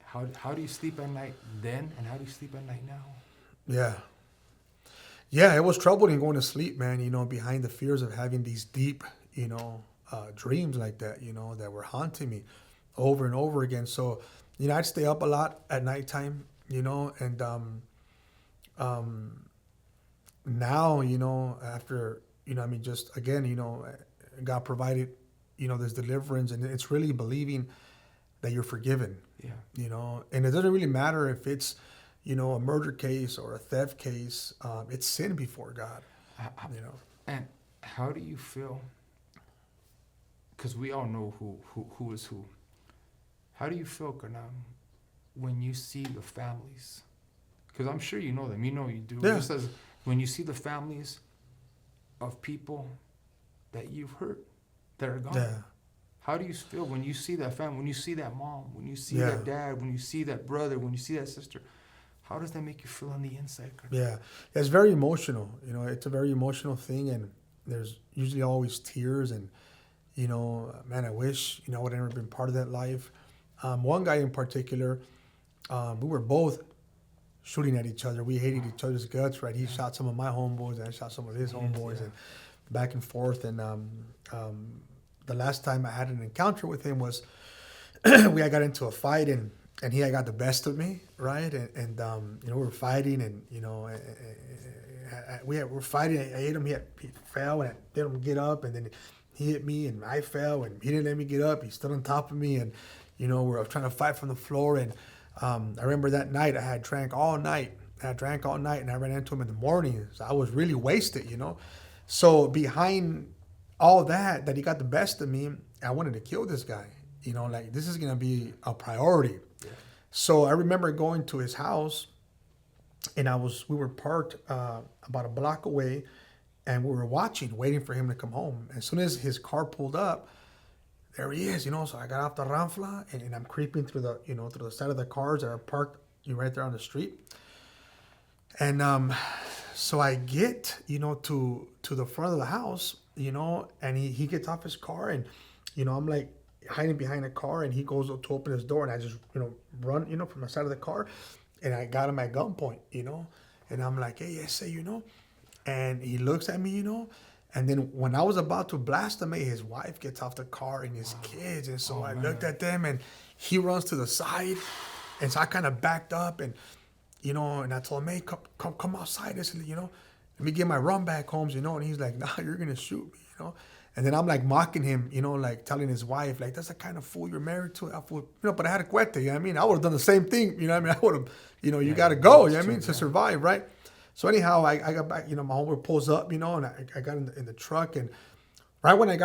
how do you sleep at night then, and how do you sleep at night now? Yeah. Yeah, it was troubling going to sleep, man, behind the fears of having these deep, dreams like that, that were haunting me over and over again. So, I'd stay up a lot at nighttime, and now, after, just again, God provided, this deliverance, and it's really believing that you're forgiven. Yeah. And it doesn't really matter if it's, a murder case or a theft case. It's sin before God, And how do you feel? Because we all know who is who. How do you feel, Kanam, when you see the families? Because I'm sure you know them. You know you do. Yeah. Just as when you see the families of people that you've hurt that are gone. Yeah. How do you feel when you see that family, when you see that mom, when you see Yeah. that dad, when you see that brother, when you see that sister? How does that make you feel on the inside? Yeah, it's very emotional. It's a very emotional thing, and there's usually always tears. And man, I wish I would have never been part of that life. One guy in particular, we were both shooting at each other. We hated each other's guts, right? He shot some of my homeboys, and I shot some of his homeboys, and back and forth. And the last time I had an encounter with him was we got into a fight, and he had got the best of me, right? And we were fighting, and we were fighting. I hit him. He fell, and I did him get up, and then he hit me, and I fell, and he didn't let me get up. He stood on top of me, and we were trying to fight from the floor. And I remember that night I had drank all night. And I ran into him in the morning. So I was really wasted, So behind all that he got the best of me, I wanted to kill this guy. Like, this is gonna be a priority. Yeah. So I remember going to his house, and we were parked about a block away, and we were waiting for him to come home. As soon as his car pulled up, there he is, So I got off the Ranfla, and I'm creeping through the side of the cars that are parked right there on the street. And so I get, to the front of the house, and he gets off his car, and, I'm like hiding behind the car, and he goes to open his door, and I just, run, from the side of the car, and I got him at gunpoint, and I'm like, hey, yes, and he looks at me, and then when I was about to blast him, his wife gets off the car and his kids, and so I looked at them, and he runs to the side, and so I kind of backed up, and, and I told him, hey, come outside, let me get my run back home, and he's like, nah, you're going to shoot me, And then I'm like mocking him, like telling his wife, like, that's the kind of fool you're married to. But I had a cuete, you know what I mean? I would have done the same thing, I would have, you got to go, you know what I mean, to survive, right? So anyhow, I got back, my homeboy pulls up, and I got in the truck, and right when we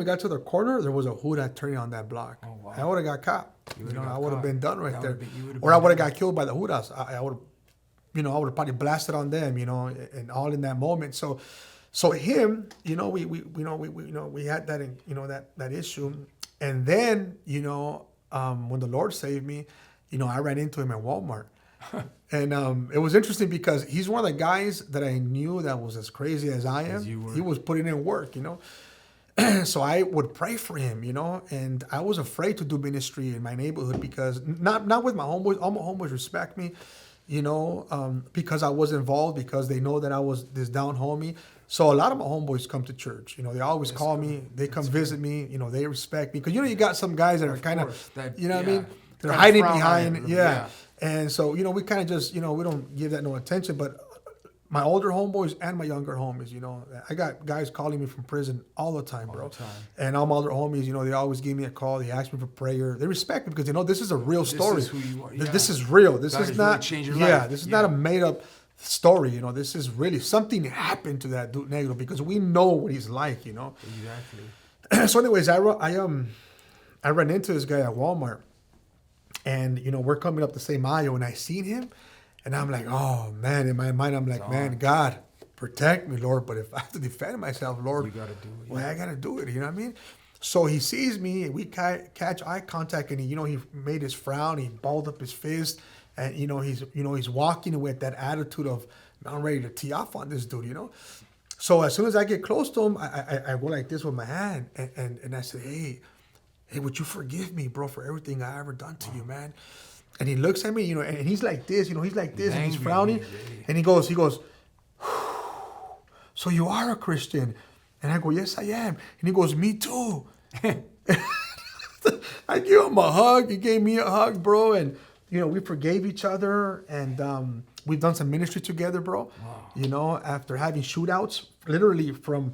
got to the corner, there was a Huda turning on that block. Oh, wow. I would have got caught. I would have been done right there. Or I would have got killed by the Hudas. I would have, I would have probably blasted on them, and all in that moment. So him, we had that, that issue. And then, when the Lord saved me, I ran into him at Walmart. And it was interesting because he's one of the guys that I knew that was as crazy as I am. He was putting in work, So I would pray for him, and I was afraid to do ministry in my neighborhood because not with my homeboys. All my homeboys respect me, because I was involved, because they know that I was this down homie. So a lot of my homeboys come to church. They always call me. They come visit me. They respect me because you got some guys that are kind of, what I mean? They're hiding behind, And so, we kind of just, we don't give that no attention. But my older homeboys and my younger homies, I got guys calling me from prison all the time, bro. And all my other homies, they always give me a call. They ask me for prayer. They respect me because they know this is a real story. This is who you are. Yeah. This is real. This is not, really life. This is not a made up story. This is really something happened to that dude Negro because we know what he's like, Exactly. So anyways, I ran into this guy at Walmart. And, we're coming up the same aisle, and I seen him, and I'm like, oh, man, in my mind, I'm like, man, God, protect me, Lord. But if I have to defend myself, Lord, you gotta do it. Well, I got to do it, you know what I mean? So he sees me, and we catch eye contact, and he made his frown, he balled up his fist, and, he's walking with that attitude of, I'm ready to tee off on this dude, So as soon as I get close to him, I go like this with my hand, and I said, hey, would you forgive me, bro, for everything I ever done to you, man? And he looks at me, and he's like this, and he's frowning, and he goes, so you are a Christian? And I go, yes, I am. And he goes, me too. I give him a hug. He gave me a hug, bro, and we forgave each other, and we've done some ministry together, bro. Wow. After having shootouts, literally from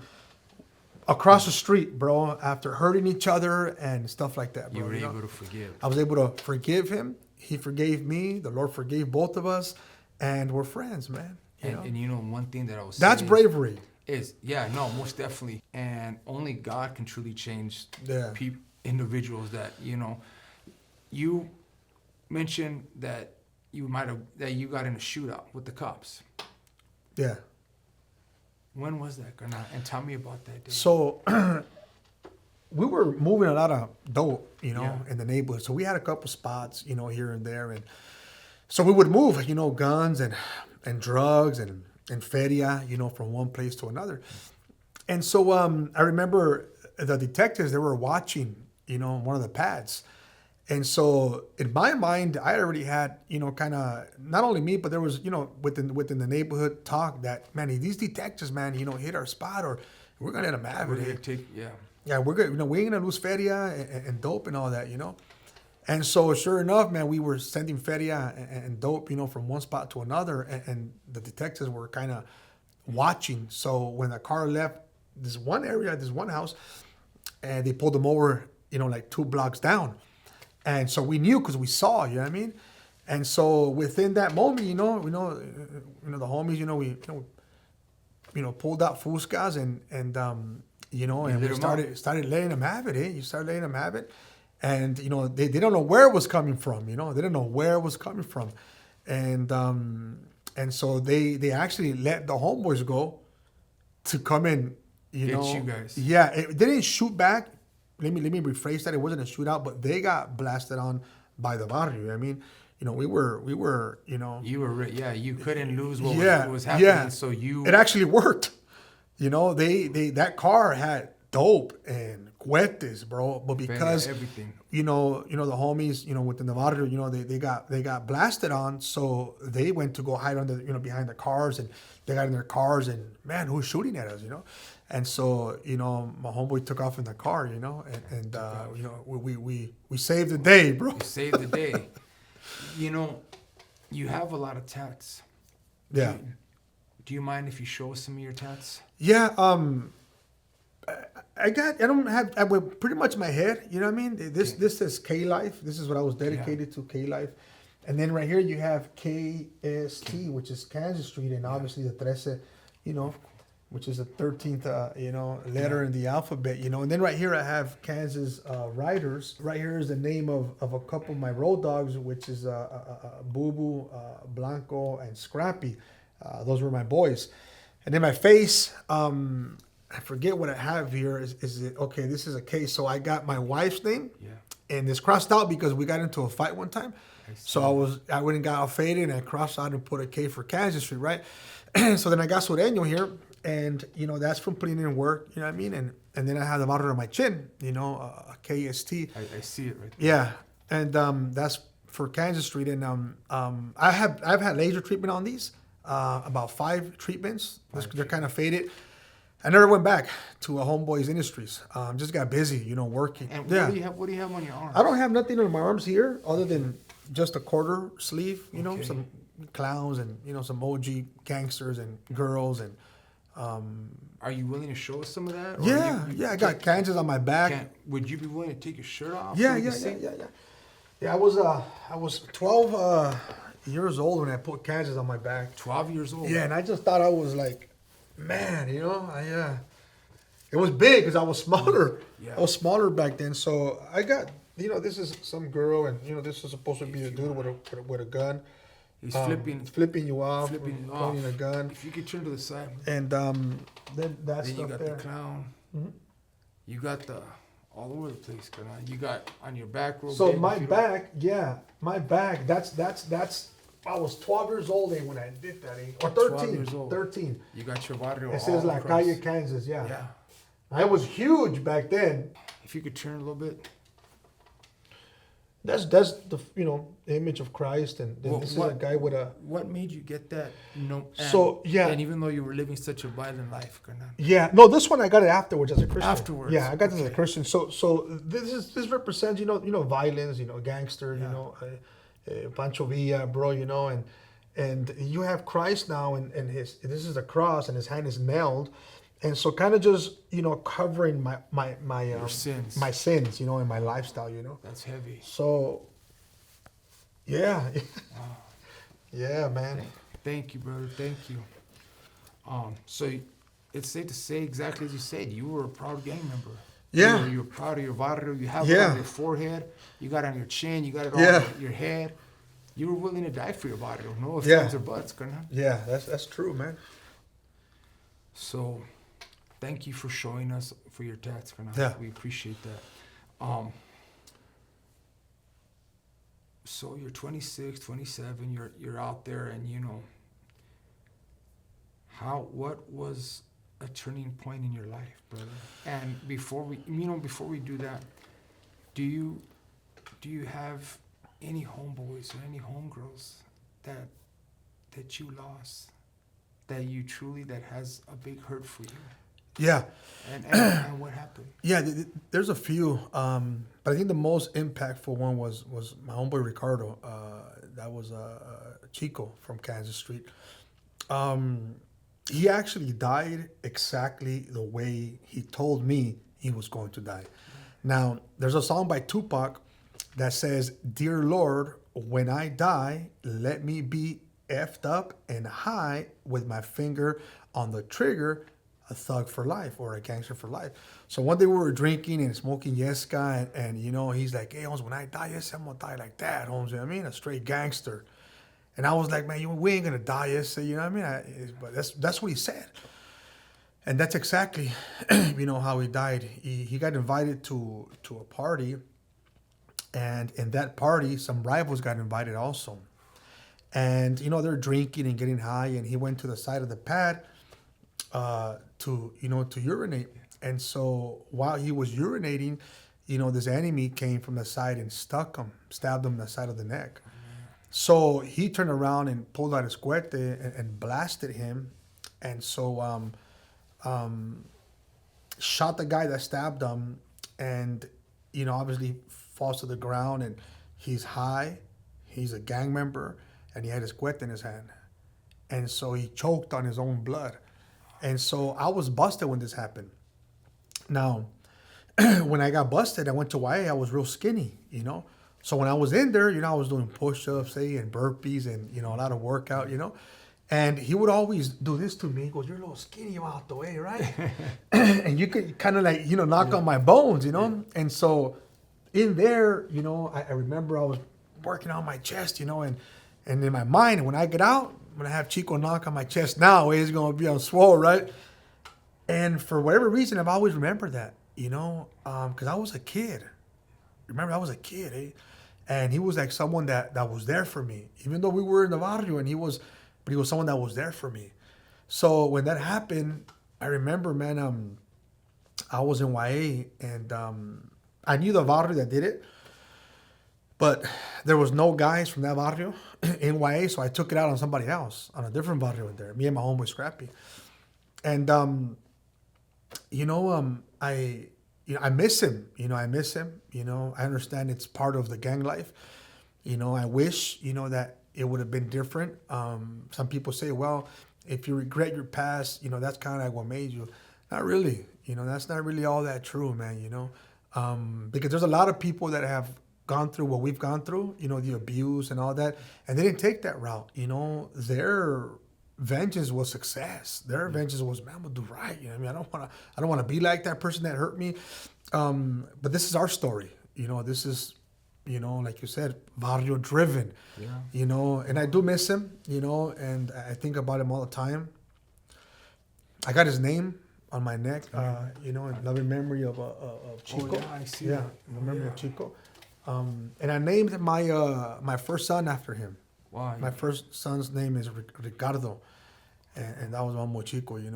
across the street, bro, after hurting each other and stuff like that, bro. You were able to forgive. I was able to forgive him. He forgave me. The Lord forgave both of us. And we're friends, man. And one thing that I was saying. That's bravery. Most definitely. And only God can truly change individuals that, you mentioned that you got in a shootout with the cops. Yeah. When was that, and tell me about that day. So we were moving a lot of dope, in the neighborhood. So we had a couple spots, here and there. And so we would move, guns and drugs and feria, from one place to another. And so I remember the detectives, they were watching, one of the pads. And so in my mind, I already had, kind of, not only me, but there was, within the neighborhood talk that, man, these detectives, man, hit our spot or we're going to let them have it. Yeah, we're good. We ain't going to lose feria and dope and all that, And so sure enough, man, we were sending feria and dope, from one spot to another. And the detectives were kind of watching. So when the car left this one area, this one house, and they pulled them over, like 2 blocks down. And so we knew because we saw, you know what I mean? And so within that moment, the homies, we pulled out Fuscas and we started letting them have it. You start letting them have it. And, they don't know where it was coming from, They didn't know where it was coming from. And so they actually let the Homeboys go to come in, Get you guys. Yeah, they didn't shoot back. Let me rephrase that. It wasn't a shootout, but they got blasted on by the barrio. I mean, we were, you were, you couldn't lose what was happening. Yeah. So it actually worked. You know, they that car had dope and cuetes, bro. But because everything. you know the homies, within the barrio, they got blasted on, so they went to go hide under, behind the cars, and they got in their cars, and man, who's shooting at us, And so, my homeboy took off in the car, and we saved the day, bro. You saved the day. You have a lot of tats. Yeah. Do you mind if you show us some of your tats? Yeah, I don't have, I went pretty much my head, you know what I mean? This is K Life. This is what I was dedicated to, K Life. And then right here you have KST, which is Kansas Street, and obviously the 13, which is the 13th, letter in the alphabet, And then right here I have Kansas Riders. Right here is the name of a couple of my road dogs, which is Boo Boo, Blanco, and Scrappy. Those were my boys. And then my face, I forget what I have here. Is it okay? This is a case. So I got my wife's name, and it's crossed out because we got into a fight one time. So I went and got all faded, and I crossed out and put a K for Kansas Street, right? So then I got Sureño here, and that's from putting in work, you know what I mean? And then I have the monitor on my chin, a KST. I see it right there. Yeah, and that's for Kansas Street, and I've had laser treatment on these, about 5 treatments. They're kind of faded. I never went back to a Homeboys Industries. Just got busy, working. And what do you have on your arms? I don't have nothing on my arms here other than just a quarter sleeve, some clowns and, some OG gangsters and girls. And are you willing to show us some of that? Or yeah. I got Kansas on my back. Would you be willing to take your shirt off? Yeah. Yeah, I was 12 years old when I put Kansas on my back. 12 years old? Yeah, and I just thought I was like, man, it was big because I was smaller. Yeah. I was smaller back then. So I got, this is some girl, and this is supposed to be a dude with a gun. He's flipping you off, pointing a gun. If you could turn to the side. And then that then stuff you got there. the clown. Mm-hmm. You got the all over the place. You got on your back row. So my back, that's. I was 12 years old when I did that, or 13. Years old. 13. You got your barrio. It says La across. Calle, Kansas. Yeah. Yeah. I was huge back then. If you could turn a little bit. That's the image of Christ, and this is a guy with a. What made you get that? And even though you were living such a violent life, Yeah, no, this one I got it afterwards as a Christian. Afterwards, yeah, I got this as a Christian. So this represents violence, gangster, Pancho Villa, bro, and you have Christ now, and this is a cross, and his hand is nailed. And so kind of just, covering my sins. My sins, and my lifestyle, That's heavy. So, yeah. Wow. Yeah, man. Thank you, brother. Thank you. So it's safe to say exactly as you said, you were a proud gang member. Yeah. You were proud of your barrio. You have it on your forehead. You got it on your chin. You got it on your head. You were willing to die for your barrio. No ifs, ands, or buts, carnal. Yeah, that's true, man. So, thank you for showing us for your tats, carnal. Yeah. We appreciate that. So you're 26, 27. You're out there, and what was a turning point in your life, brother? And before we do that, do you have any homeboys or any homegirls that you lost, that has a big hurt for you? Yeah. And what happened? Yeah, there's a few, but I think the most impactful one was my homeboy Ricardo. That was Chico from Kansas Street. He actually died exactly the way he told me he was going to die. Now, there's a song by Tupac that says, "Dear Lord, when I die, let me be effed up and high with my finger on the trigger, a thug for life or a gangster for life." So one day we were drinking and smoking Yesca, and he's like, "Hey, Holmes, when I die, yes, I'm gonna die like that, Holmes. You know what I mean? A straight gangster." And I was like, "Man, we ain't gonna die, yes." You know what I mean? But that's what he said. And that's exactly, how he died. He got invited to a party, and in that party, some rivals got invited also. And, they're drinking and getting high, and he went to the side of the pad to urinate. And so while he was urinating, this enemy came from the side and stabbed him in the side of the neck. So he turned around and pulled out his cuete and blasted him. And so shot the guy that stabbed him, and obviously falls to the ground, and he's high, he's a gang member, and he had his cuete in his hand, and so he choked on his own blood. And so I was busted when this happened. Now when I got busted, I went to YA. I was real skinny, so when I was in there, I was doing push-ups, and burpees, and a lot of workout, And he would always do this to me. He goes, "You're a little skinny out the way, right?" And you could kind of like, knock on my bones, Yeah. And so in there, I remember I was working on my chest, and in my mind, when I get out, I'm going to have Chico knock on my chest now. He's going to be on swole, right? And for whatever reason, I've always remembered that, because I was a kid. Remember, I was a kid, eh? And he was like someone that was there for me, even though we were in the barrio, and he was someone that was there for me. So when that happened, I remember, man, I was in YA, and I knew the barrio that did it, but there was no guys from that barrio in YA, so I took it out on somebody else, on a different barrio in there, me and my homeboy Scrappy. And, I miss him, I miss him, I understand it's part of the gang life. I wish, that it would have been different. Some people say, well, if you regret your past, that's kind of like what made you. Not really. That's not really all that true, man, because there's a lot of people that have gone through what we've gone through, the abuse and all that, and they didn't take that route. Their vengeance was success. Their vengeance was, man, I'm gonna do right. I don't want to be like that person that hurt me. But this is our story. This is, like you said, Barrio Driven. Yeah. And I do miss him, and I think about him all the time. I got his name on my neck, in loving memory of Chico. Oh, yeah, I see Yeah, that. in memory Yeah. of Chico. And I named my first son after him. Wow. My first son's name is Ricardo, and that was Homo Chico. He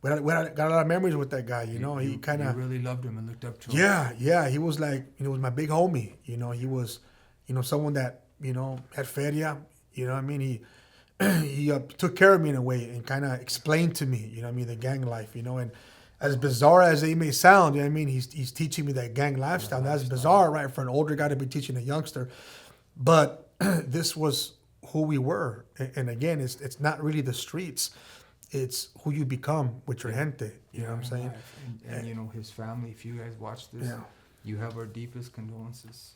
we got a lot of memories with that guy. He kind You of really loved him and looked up to him. yeah. He was like, he was my big homie. He was, someone that had feria. He took care of me in a way and kind of explained to me, the gang life. And as bizarre as it may sound, he's teaching me that gang lifestyle. That's bizarre, right, for an older guy to be teaching a youngster. But this was who we were. And again, it's not really the streets. It's who you become with your gente. You know what I'm saying? And his family, if you guys watch this, Yeah. you have our deepest condolences.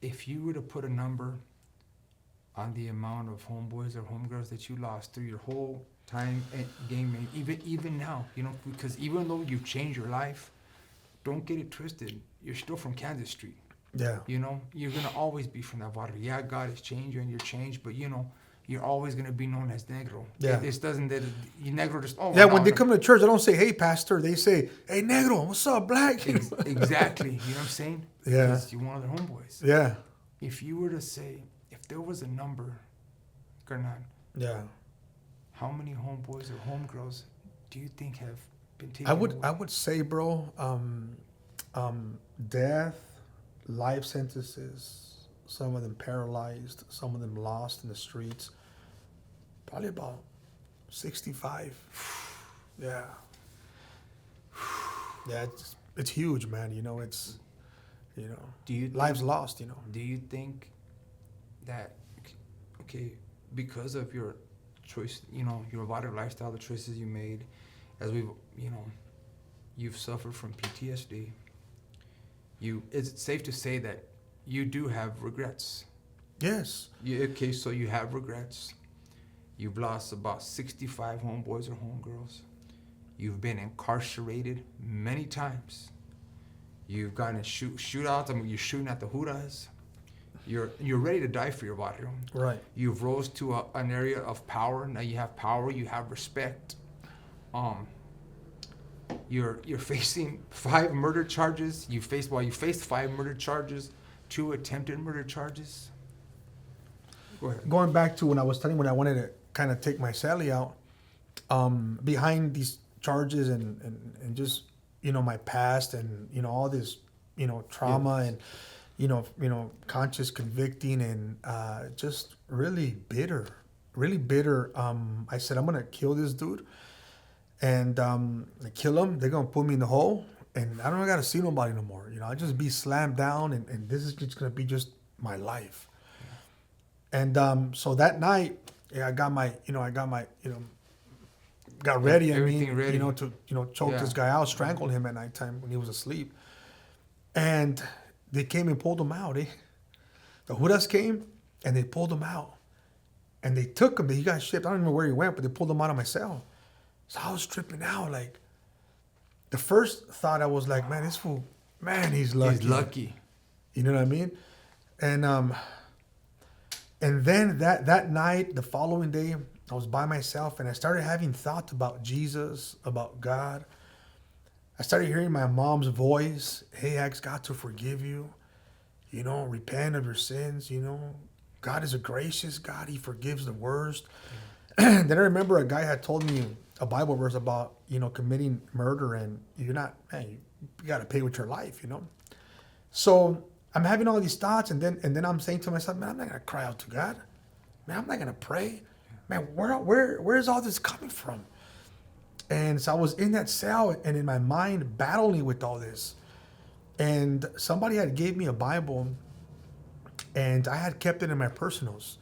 If you were to put a number on the amount of homeboys or homegirls that you lost through your whole time at gang, even now, because even though you've changed your life, don't get it twisted. You're still from Kansas Street. Yeah. You're gonna always be from that barrio. Yeah, God has changed you and you're changed, but you're always gonna be known as Negro. Yeah. This doesn't that Negro just Yeah, when they come to church, they don't say, "Hey, pastor." They say, "Hey, Negro, what's up, black?" Exactly. You know what I'm saying? Yeah. Because you're one of their homeboys. Yeah. If you were to say, if there was a number, Kernan, Yeah. how many homeboys or homegirls do you think have been taken I away? would say, bro, death, life sentences, some of them paralyzed, some of them lost in the streets. Probably about 65. Yeah. Yeah, it's huge, man. It's Do you lives lost, Do you think that, okay, because of your choice, your Barrio lifestyle, the choices you made, as you've suffered from PTSD, it's safe to say that you do have regrets. Yes. So you have regrets. You've lost about 65 homeboys or homegirls. You've been incarcerated many times. You've gotten in shootouts. You're shooting at the Judas. You're ready to die for your barrio. Right. You've rose to an area of power. Now you have power. You have respect. You're facing 5 murder charges. You faced 5 murder charges, 2 attempted murder charges. Go ahead. Going back to when I was telling you when I wanted to kind of take my celly out behind these charges and just, my past and, all this, trauma and, conscious convicting and just really bitter. I said, I'm going to kill this dude. And I kill him. They're going to put me in the hole. And I don't got to see nobody no more. I just be slammed down. And this is just going to be just my life. And so that night, I got ready. Everything ready. To choke this guy out, strangle him at nighttime when he was asleep. And they came and pulled him out. The Judas came and they pulled him out. And they took him. He got shipped. I don't even know where he went, but they pulled him out of my cell. So I was tripping out. Like, the first thought I was like, man, this fool, man, he's lucky. He's lucky. You know what I mean? And then that night, the following day, I was by myself and I started having thoughts about Jesus, about God. I started hearing my mom's voice. Hey, ask God to forgive you. Repent of your sins. God is a gracious God. He forgives the worst. Then I remember a guy had told me a Bible verse about, committing murder and you got to pay with your life, So I'm having all these thoughts and then I'm saying to myself, man, I'm not going to cry out to God. Man, I'm not going to pray. Man, where is all this coming from? And so I was in that cell and in my mind battling with all this. And somebody had gave me a Bible and I had kept it in my personals.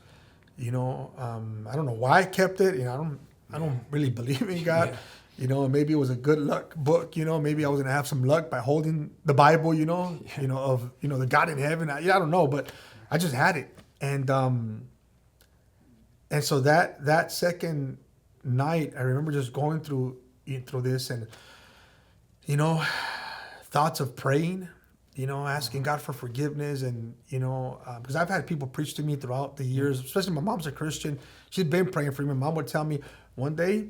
I don't know why I kept it. I don't really believe in God. Yeah. Maybe it was a good luck book. Maybe I was gonna have some luck by holding the Bible. Of the God in heaven. I don't know, but I just had it. And so that second night, I remember just going through this and thoughts of praying. Asking God for forgiveness and, because I've had people preach to me throughout the years, especially my mom's a Christian. She's been praying for me. My mom would tell me, one day,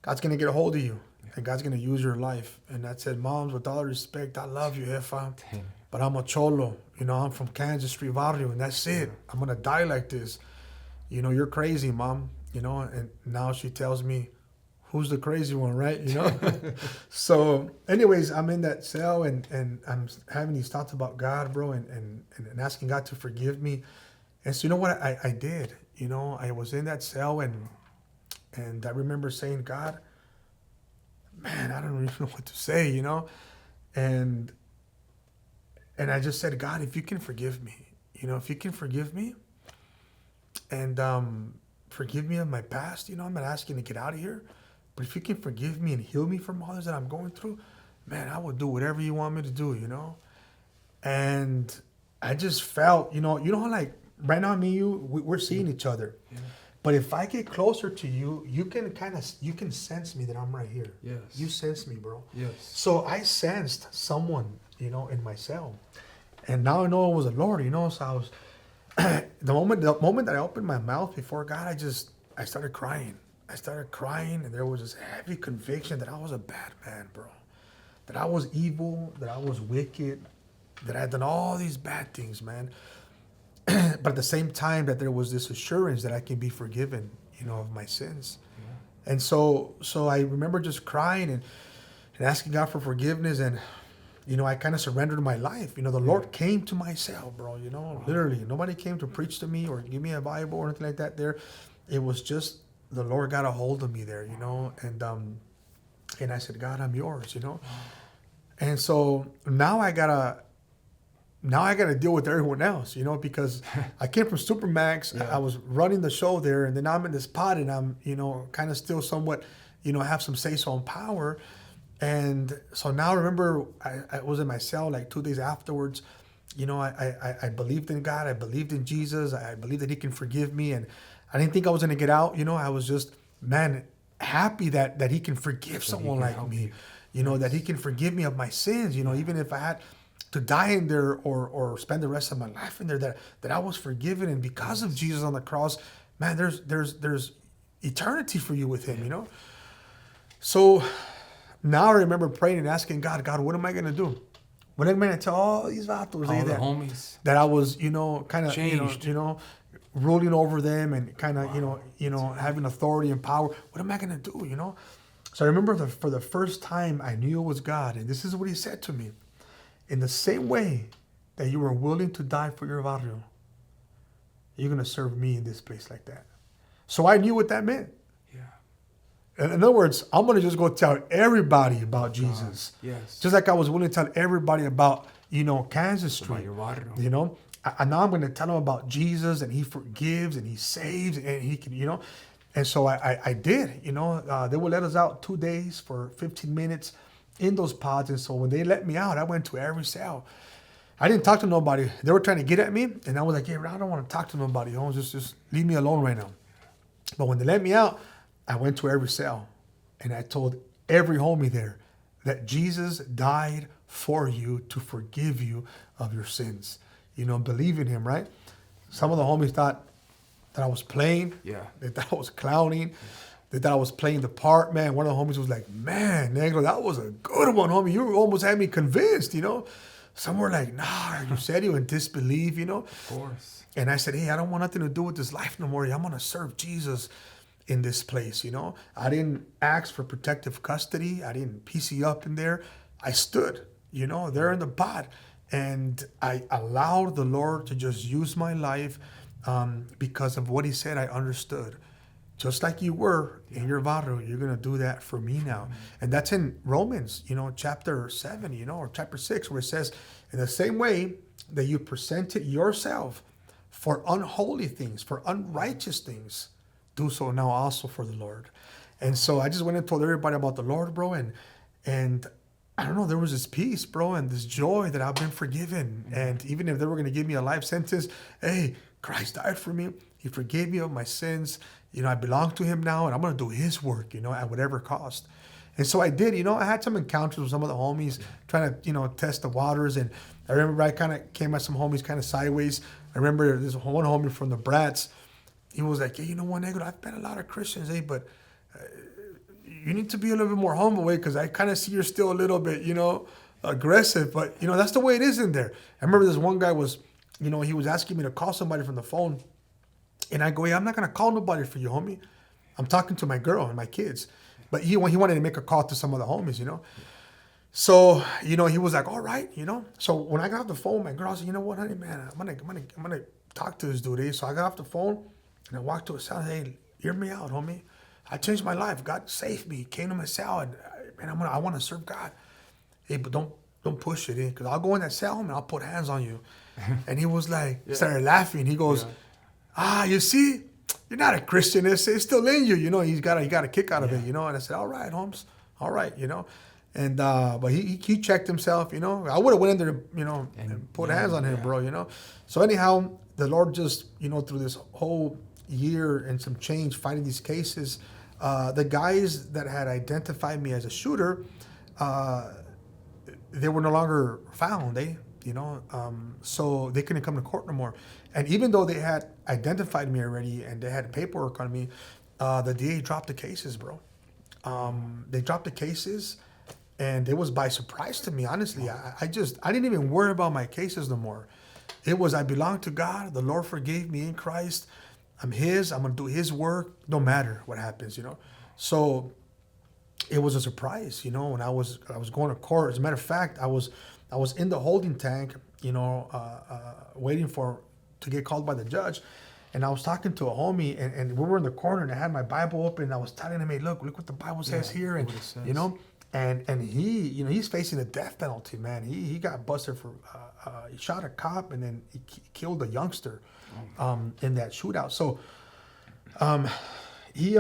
God's going to get a hold of you and God's going to use your life. And I said, Moms, with all respect, I love you, Jefa, but I'm a cholo. I'm from Kansas Street Barrio and that's it. I'm going to die like this. You're crazy, Mom. And now she tells me, who's the crazy one, right? So anyways, I'm in that cell and I'm having these thoughts about God, bro, and asking God to forgive me. And so you know what I did? I was in that cell and I remember saying, God, man, I don't even know what to say, And I just said, God, if you can forgive me, if you can forgive me and forgive me of my past, I'm not asking to get out of here. But if you can forgive me and heal me from all this that I'm going through, man, I will do whatever you want me to do, And I just felt, how like right now me and you, we're seeing each other. Yeah. But if I get closer to you, you can sense me that I'm right here. Yes. You sense me, bro. Yes. So I sensed someone, in my cell. And now I know it was the Lord, So I was, the moment that I opened my mouth before God, I started crying. And there was this heavy conviction that I was a bad man, bro. That I was evil, that I was wicked, that I had done all these bad things, man. But at the same time that there was this assurance that I can be forgiven, of my sins. Yeah. And so I remember just crying and asking God for forgiveness and, I kind of surrendered my life. The Lord came to my cell, bro, literally. Nobody came to preach to me or give me a Bible or anything like that there. It was just the Lord got a hold of me there, and I said, God, I'm yours, And so now I gotta deal with everyone else, because I came from Supermax. Yeah. I was running the show there, and then I'm in this pod, and I'm, kind of still somewhat, have some say-so in power. And so now remember, I was in my cell like 2 days afterwards. I believed in God. I believed in Jesus. I believed that he can forgive me. And I didn't think I was going to get out. I was just, man, happy that he can forgive someone like me. That he can forgive me of my sins. Even if I had to die in there or spend the rest of my life in there, that I was forgiven. And because of Jesus on the cross, man, there's eternity for you with him, So now I remember praying and asking God, what am I going to do? What am I going to tell all these vatos all the homies that I was, kind of, changed. ruling over them and kind of, having authority and power. What am I going to do, So I remember for the first time I knew it was God. And this is what he said to me. In the same way that you were willing to die for your barrio, you're going to serve me in this place like that. So I knew what that meant. Yeah. In other words, I'm going to just go tell everybody about Jesus. Yes. Just like I was willing to tell everybody about, Kansas Street. About your barrio. And now I'm going to tell them about Jesus, and he forgives and he saves and he can, And so I did, they would let us out 2 days for 15 minutes in those pods. And so when they let me out, I went to every cell. I didn't talk to nobody. They were trying to get at me. And I was like, I don't want to talk to nobody. Just leave me alone right now. But when they let me out, I went to every cell. And I told every homie there that Jesus died for you to forgive you of your sins. Believe in him, right? Some of the homies thought that I was playing. Yeah. They thought I was clowning. Yeah. They thought I was playing the part, man. One of the homies was like, man, Negro, that was a good one, homie. You almost had me convinced, Some were like, nah, you said you in disbelief, Of course. And I said, hey, I don't want nothing to do with this life no more. I'm going to serve Jesus in this place, I didn't ask for protective custody. I didn't PC up in there. I stood, there in the pod. And I allowed the Lord to just use my life because of what he said. I understood. Just like you were in your barrio, you're going to do that for me now. And that's in Romans, chapter 7, or chapter 6, where it says, in the same way that you presented yourself for unholy things, for unrighteous things, do so now also for the Lord. And so I just went and told everybody about the Lord, bro. And I don't know, there was this peace, bro, and this joy that I've been forgiven. And even if they were going to give me a life sentence, hey, Christ died for me. He forgave me of my sins. I belong to him now, and I'm going to do his work, at whatever cost. And so I did, I had some encounters with some of the homies trying to, test the waters. And I remember I kind of came at some homies kind of sideways. I remember there's one homie from the Brats. He was like, hey, you know what, Negro, I've met a lot of Christians, but you need to be a little bit more humble, because I kind of see you're still a little bit, aggressive. But, that's the way it is in there. I remember this one guy was, he was asking me to call somebody from the phone. And I go, I'm not going to call nobody for you, homie. I'm talking to my girl and my kids. But he wanted to make a call to some of the homies, So, he was like, all right, So when I got off the phone, my girl said, you know what, honey, man, I'm gonna talk to this dude. Eh? So I got off the phone and I walked to his cell. Hey, hear me out, homie. I changed my life. God saved me. Came to my cell, and man, I want to serve God. Hey, but don't push it, because I'll go in that cell and I'll put hands on you. And he was like, started laughing. He goes, you see, you're not a Christian. It's still in you, He's got a kick out of it, And I said, all right, Holmes, all right, And but he checked himself, I would have went in there, and put hands on him, bro, So anyhow, the Lord just, through this whole year and some change fighting these cases, the guys that had identified me as a shooter, they were no longer found. So they couldn't come to court no more. And even though they had identified me already and they had paperwork on me, the DA dropped the cases, bro. They dropped the cases, and it was by surprise to me, honestly. I didn't even worry about my cases no more. It was, I belong to God. The Lord forgave me in Christ. I'm his. I'm going to do his work no matter what happens, So it was a surprise, when I was going to court. As a matter of fact, I was in the holding tank, waiting to get called by the judge. And I was talking to a homie, and we were in the corner, and I had my Bible open, and I was telling him, hey, look what the Bible says here. And, and he, he's facing a death penalty, man. He got busted for, he shot a cop, and then he killed a youngster in that shootout. So he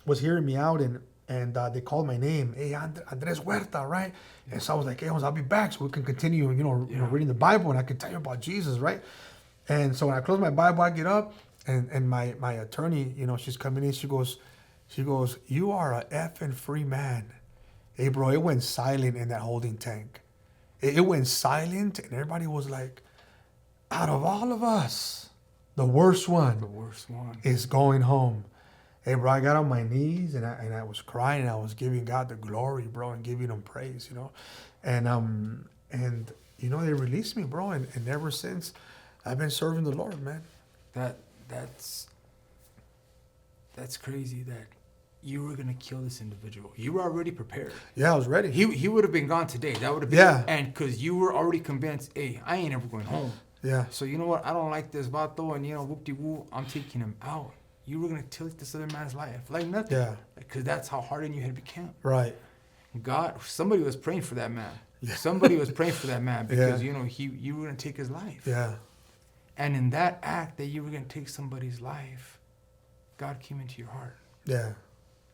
was hearing me out, and they called my name. Hey, Andres Huerta, right? And so I was like, hey, I'll be back so we can continue, reading the Bible, and I can tell you about Jesus, right? And so when I close my Bible, I get up, and my attorney, she's coming in. She goes, you are a effing free man. Hey, bro, it went silent in that holding tank. It went silent, and everybody was like, out of all of us, the worst one is going home. Hey, bro, I got on my knees, and I was crying, and I was giving God the glory, bro, and giving him praise, And they released me, bro, and ever since, I've been serving the Lord, man. that's crazy that you were gonna kill this individual. You were already prepared. Yeah, I was ready. He would have been gone today. That would have been and because you were already convinced, hey, I ain't ever going home. Yeah. So you know what? I don't like this vato, and whoop-de-woo, I'm taking him out. You were gonna take this other man's life like nothing. Yeah. Because that's how hardened you had become. Right. God, somebody was praying for that man. Yeah. Somebody was praying for that man because you were gonna take his life. Yeah. And in that act that you were gonna take somebody's life, God came into your heart. Yeah.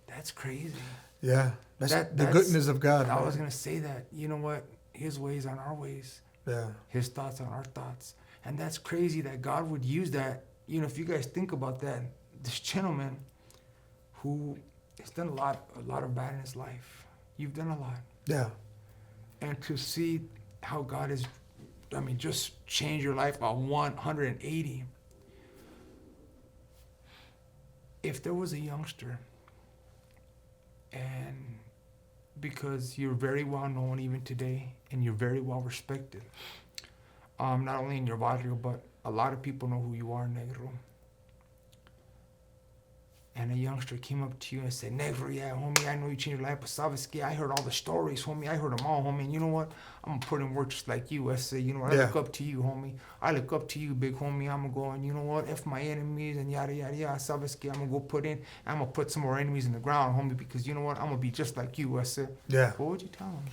That's crazy. Yeah. That's the goodness of God. I was gonna say that. You know what? His ways aren't our ways. Yeah. His thoughts aren't our thoughts. And that's crazy that God would use that. You know, if you guys think about that, this gentleman who has done a lot of bad in his life. You've done a lot. Yeah. And to see how God has, just changed your life by 180. If there was a youngster, and because you're very well known even today, and you're very well respected, not only in your barrio, but a lot of people know who you are, Negro. And a youngster came up to you and said, Negro, yeah, homie, I know you changed your life, but sabes que, I heard all the stories, homie. I heard them all, homie. And you know what? I'm going to put in work just like you. I say, you know what? I look up to you, homie. I look up to you, big homie. I'm going to go, and you know what? If my enemies and yada, yada, yada, sabes que, I'm going to go I'm going to put some more enemies in the ground, homie, because you know what? I'm going to be just like you. I said, yeah. What would you tell him?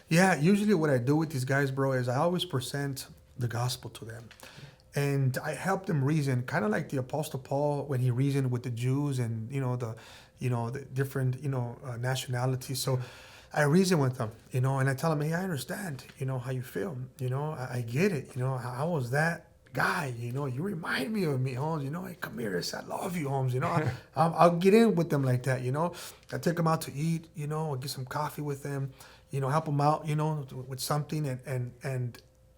Yeah, usually what I do with these guys, bro, is I always present the gospel to them. And I help them reason, kind of like the Apostle Paul when he reasoned with the Jews and the different nationalities. So I reason with them, and I tell them, hey, I understand, how you feel, I get it, I was that guy, you remind me of me, Holmes, hey, come here, I love you, Holmes, I'll get in with them like that, I take them out to eat, I'll get some coffee with them, help them out, with something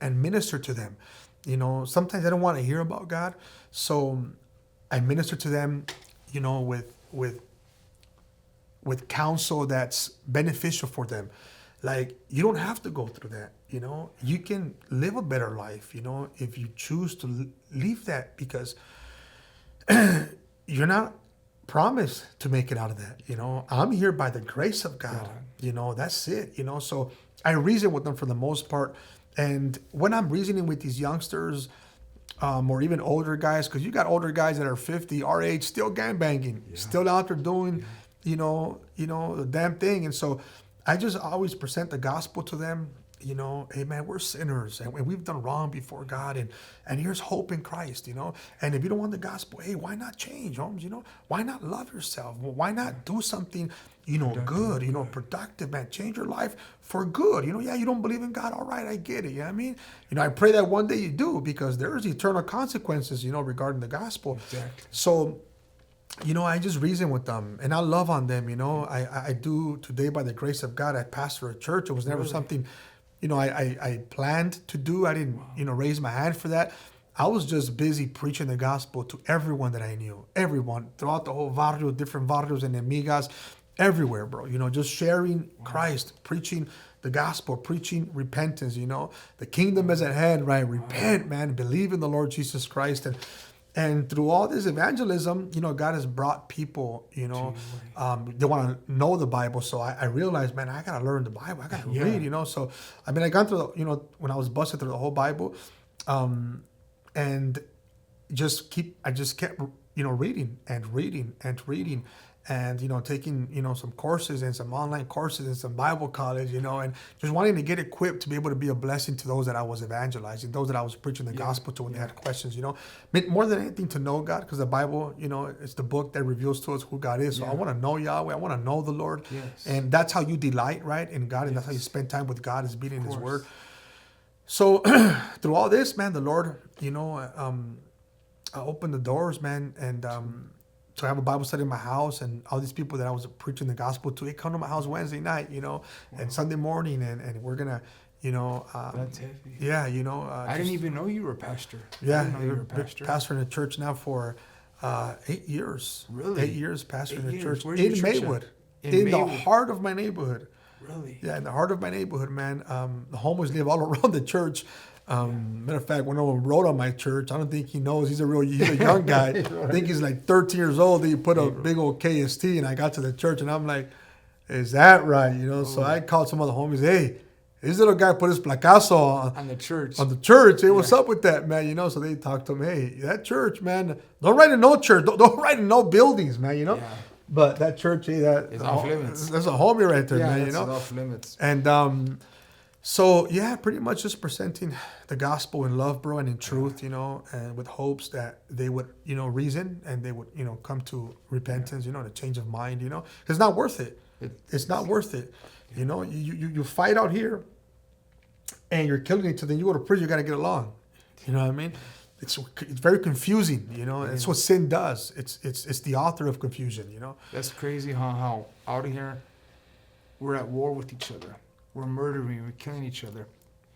and minister to them. Sometimes I don't want to hear about God, so I minister to them, with counsel that's beneficial for them. Like, you don't have to go through that, You can live a better life, if you choose to leave that, because you're not promised to make it out of that, I'm here by the grace of God, that's it, So I reason with them for the most part. And when I'm reasoning with these youngsters, or even older guys, because you got older guys that are 50, our age, still gangbanging, still out there doing, the damn thing. And so I just always present the gospel to them, hey man, we're sinners and we've done wrong before God, and here's hope in Christ, And if you don't want the gospel, hey, why not change, Holmes? Why not love yourself? Why not do something, good, productive, man? Change your life for good. Yeah, you don't believe in God. All right, I get it. You know what I mean? I pray that one day you do, because there's eternal consequences, regarding the gospel. Exactly. So, I just reason with them and I love on them. I do today by the grace of God. I pastor a church. It was never something, I planned to do. I didn't, raise my hand for that. I was just busy preaching the gospel to everyone that I knew. Everyone throughout the whole barrio, different barrios and amigas, everywhere, bro. Just sharing Christ, preaching the gospel, preaching repentance. The kingdom is at hand, right? Repent, man. Believe in the Lord Jesus Christ. And through all this evangelism, God has brought people, they want to know the Bible. So I realized, man, I got to learn the Bible. I got to read, So, I gone through, when I was busted through the whole Bible, and I just kept, reading and reading and reading. And, taking, some courses and some online courses and some Bible college, and just wanting to get equipped to be able to be a blessing to those that I was evangelizing, those that I was preaching the gospel to when they had questions, more than anything to know God, because the Bible, it's the book that reveals to us who God is. So I want to know Yahweh. I want to know the Lord. Yes. And that's how you delight, right, in God. And that's how you spend time with God, is being in His Word. So through all this, man, the Lord, I opened the doors, man, and so I have a Bible study in my house, and all these people that I was preaching the gospel to, they come to my house Wednesday night, and Sunday morning, and we're gonna, that's heavy. Yeah, I didn't even know you were a pastor. Yeah, I didn't know you were a pastor. Pastoring a church now for 8 years. Really? 8 years pastoring a church Where's in your church Maywood, at? in the heart of my neighborhood. Really? Yeah, in the heart of my neighborhood, man. The homeless live all around the church. Matter of fact, one of them wrote on my church. I don't think he knows. He's a young guy. I think he's like 13 years old. He put a big old KST, and I got to the church, and I'm like, is that right? You know, so I called some of the homies. Hey, this little guy put his placazo On the church. On the church. Hey, what's up with that, man? You know, so they talked to him. Hey, that church, man. Don't write in no church. Don't write in no buildings, man. You know. Yeah. But that church, hey, it's off limits. That's a homie right there, man. Yeah, you know. Off limits. And so yeah, pretty much just presenting the gospel in love, bro, and in truth, you know, and with hopes that they would, you know, reason and they would, you know, come to repentance, you know, and a change of mind, you know. It's not worth it. It's not worth it. You know, you fight out here and you're killing each other, then you go to prison, you got to get along. You know what I mean? It's very confusing, you know. It's what sin does. It's the author of confusion, you know. That's crazy how out of here we're at war with each other. We're murdering, we're killing each other.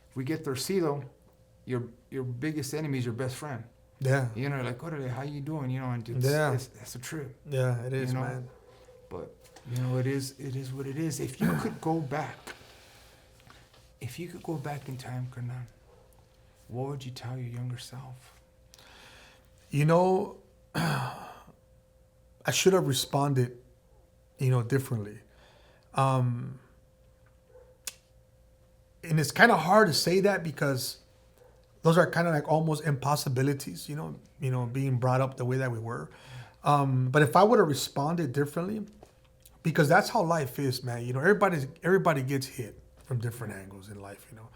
If we get torcido, your biggest enemy is your best friend. Yeah. You know, like, how you doing? You know, and it's a trip. Yeah, it is, you know? man. But you know, it is what it is. If you could go back in time, Kernan, what would you tell your younger self? You know, I should have responded, you know, differently. And it's kind of hard to say that because those are kind of like almost impossibilities, you know, being brought up the way that we were. But if I would have responded differently, because that's how life is, man. You know, everybody gets hit from different angles in life, you know.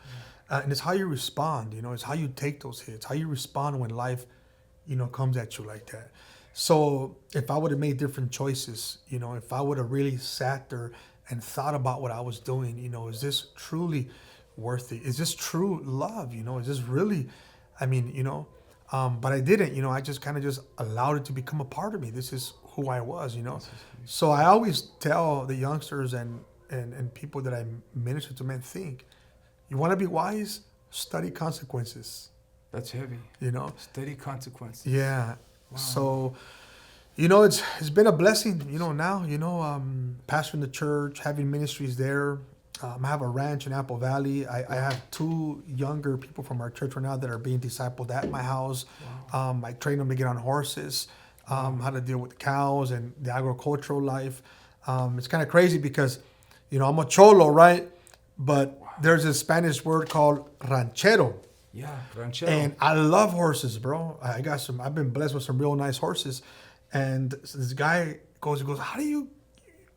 And it's how you respond, you know. It's how you take those hits, how you respond when life, you know, comes at you like that. So if I would have made different choices, you know, if I would have really sat there and thought about what I was doing, you know, is this truly worth it? Is this true love? You know, is this really, I mean, you know, but I didn't, you know, I just kind of just allowed it to become a part of me. This is who I was, you know. So I always tell the youngsters and people that I minister to, man, think, you want to be wise? Study consequences. That's heavy. You know? Study consequences. Yeah. Wow. So, you know, it's been a blessing, you know, now, you know, pastoring the church, having ministries there. I have a ranch in Apple Valley. I have 2 younger people from our church right now that are being discipled at my house. Wow. I train them to get on horses, how to deal with cows and the agricultural life. It's kind of crazy because, you know, I'm a cholo, right? But there's a Spanish word called ranchero. Yeah, ranchero. And I love horses, bro. I've been blessed with some real nice horses. And this guy goes,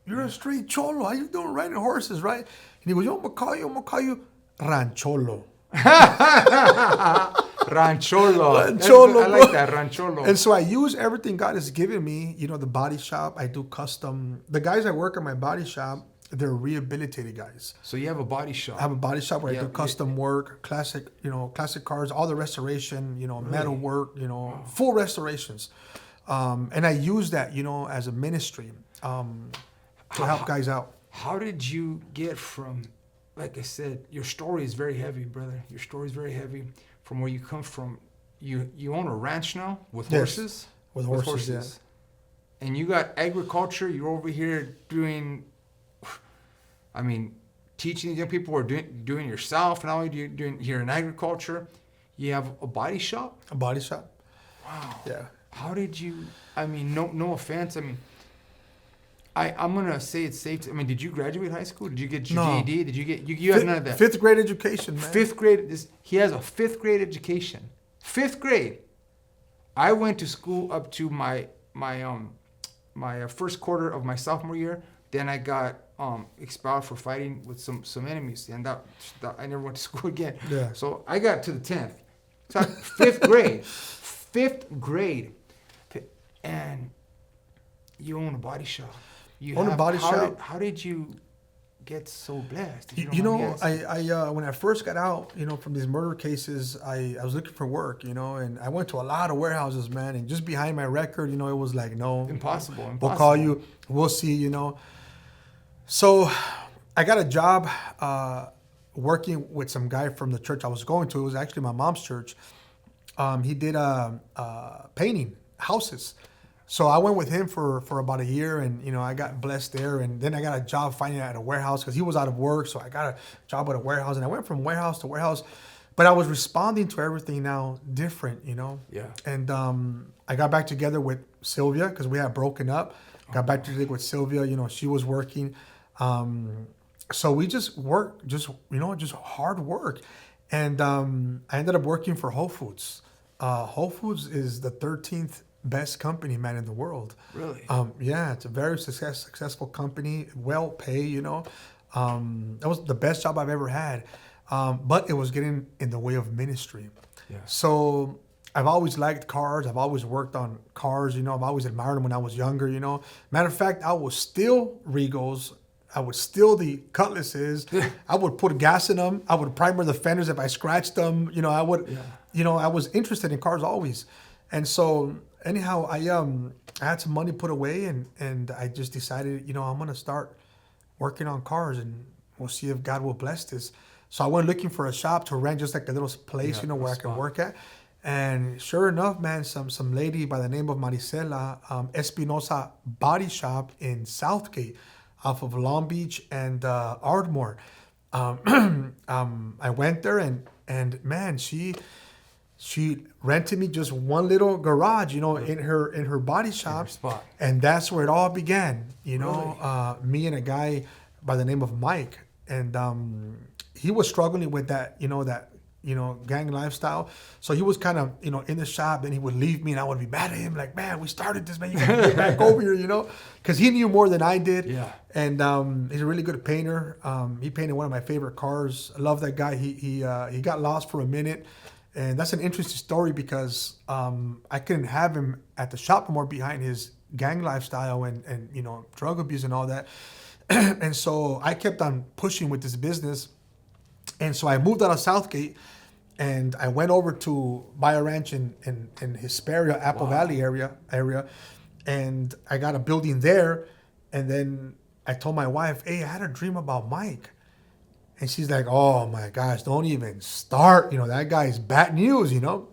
you're a straight cholo. How you doing riding horses, right? And he goes, I'm gonna call you rancholo. Rancholo. I like that, rancholo. And so I use everything God has given me. You know, the body shop, I do custom. The guys that work at my body shop, they're rehabilitated guys. So you have a body shop. I have a body shop where I do custom work, classic cars, all the restoration, you know, metal work, you know, full restorations. And I use that, you know, as a ministry to help guys out. How did you get from, like I said, your story is very heavy, brother. Your story is very heavy from where you come from. You own a ranch now with horses? With horses. Yeah. And you got agriculture. You're over here doing, I mean, teaching young people or doing yourself. Not only do you doing here in agriculture, you have a body shop? A body shop. Wow. Yeah. How did you, I mean, no offense. I mean, I'm going to say it's safe. I mean, did you graduate high school? Did you get your GED? Did you get, you had none of that? 5th grade education, man. 5th grade, he has a 5th grade education. 5th grade. I went to school up to my first quarter of my sophomore year. Then I got expelled for fighting with some enemies. And that I never went to school again. Yeah. So I got to the 10th. So 5th grade. 5th grade. And you own a body shop. How did you get so blessed? You know, I when I first got out, you know, from these murder cases, I was looking for work, you know, and I went to a lot of warehouses, man, and just behind my record, you know, it was like, no. Impossible. We'll call you. We'll see, you know. So I got a job working with some guy from the church I was going to. It was actually my mom's church. He did painting houses. So I went with him for about a year, and, you know, I got blessed there. And then I got a job finding at a warehouse because he was out of work. So I got a job at a warehouse, and I went from warehouse to warehouse. but I was responding to everything now different, you know. Yeah. And I got back together with Sylvia because we had broken up. Got back together with Sylvia. You know, she was working. So we just worked, just hard work. And I ended up working for Whole Foods. Whole Foods is the 13th best company, man, in the world. Really? Yeah, it's a very successful company, well paid, you know. That was the best job I've ever had. But it was getting in the way of ministry. Yeah. So I've always liked cars. I've always worked on cars, you know. I've always admired them when I was younger, you know. Matter of fact, I would steal Regals. I would steal the Cutlasses. I would put gas in them. I would primer the fenders if I scratched them. You know, I would, you know, I was interested in cars always. And so anyhow, I had some money put away and I just decided, you know, I'm going to start working on cars and we'll see if God will bless this. So I went looking for a shop to rent, just like a little place, you know, where I could work at. And sure enough, man, some lady by the name of Maricela, Espinosa Body Shop in Southgate, off of Long Beach and Ardmore. I went there and man, she rented me just one little garage, you know, in her body shop, spot. And that's where it all began. You know, Really? me and a guy by the name of Mike, and he was struggling with that gang lifestyle. So he was kind of, you know, in the shop, and he would leave me and I would be mad at him, like, man, we started this, man, you gotta get back over here, you know, because he knew more than I did. Yeah. And he's a really good painter. He painted one of my favorite cars. I love that guy. He got lost for a minute. And that's an interesting story because I couldn't have him at the shop anymore behind his gang lifestyle and you know, drug abuse and all that. And so I kept on pushing with this business. And so I moved out of Southgate and I went over to buy a ranch in Hesperia, Apple Valley area. And I got a building there. And then I told my wife, hey, I had a dream about Mike. And she's like, oh my gosh, don't even start. You know, that guy's bad news, you know.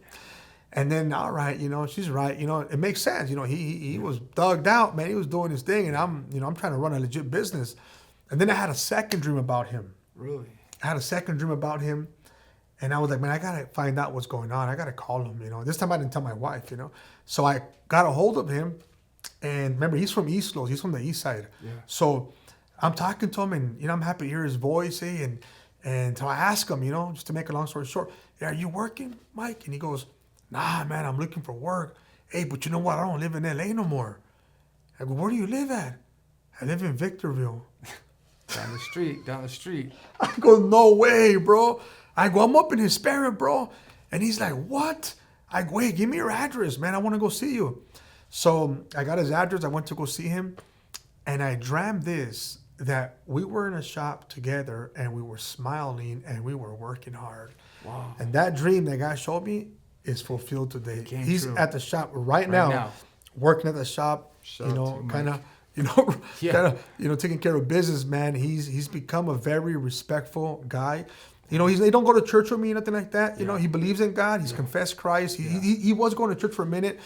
And then, all right, you know, she's right. You know, it makes sense. You know, he was thugged out, man. He was doing his thing. And I'm trying to run a legit business. And then I had a second dream about him. Really? I had a second dream about him. And I was like, man, I got to find out what's going on. I got to call him, you know. This time I didn't tell my wife, you know. So I got a hold of him. And remember, he's from East Los. He's from the east side. Yeah. So I'm talking to him, and, you know, I'm happy to hear his voice, and so I ask him, you know, just to make a long story short, hey, are you working, Mike? And he goes, nah, man, I'm looking for work. Hey, but you know what? I don't live in LA no more. I go, where do you live at? I live in Victorville. Down the street. I go, no way, bro. I go, I'm up in Hesperia, bro. And he's like, what? I go, hey, give me your address, man. I want to go see you. So I got his address. I went to go see him. And I dreamt this, that we were in a shop together and we were smiling and we were working hard. Wow. And that dream that God showed me is fulfilled today. He's true. at the shop right now, working at the shop, Shout you out know, to kind Mike. of, you know, Yeah. kind of, you know, taking care of business, man. He's become a very respectful guy. You know, he don't go to church with me, nothing like that. You know, he believes in God. He's confessed Christ. He was going to church for a minute.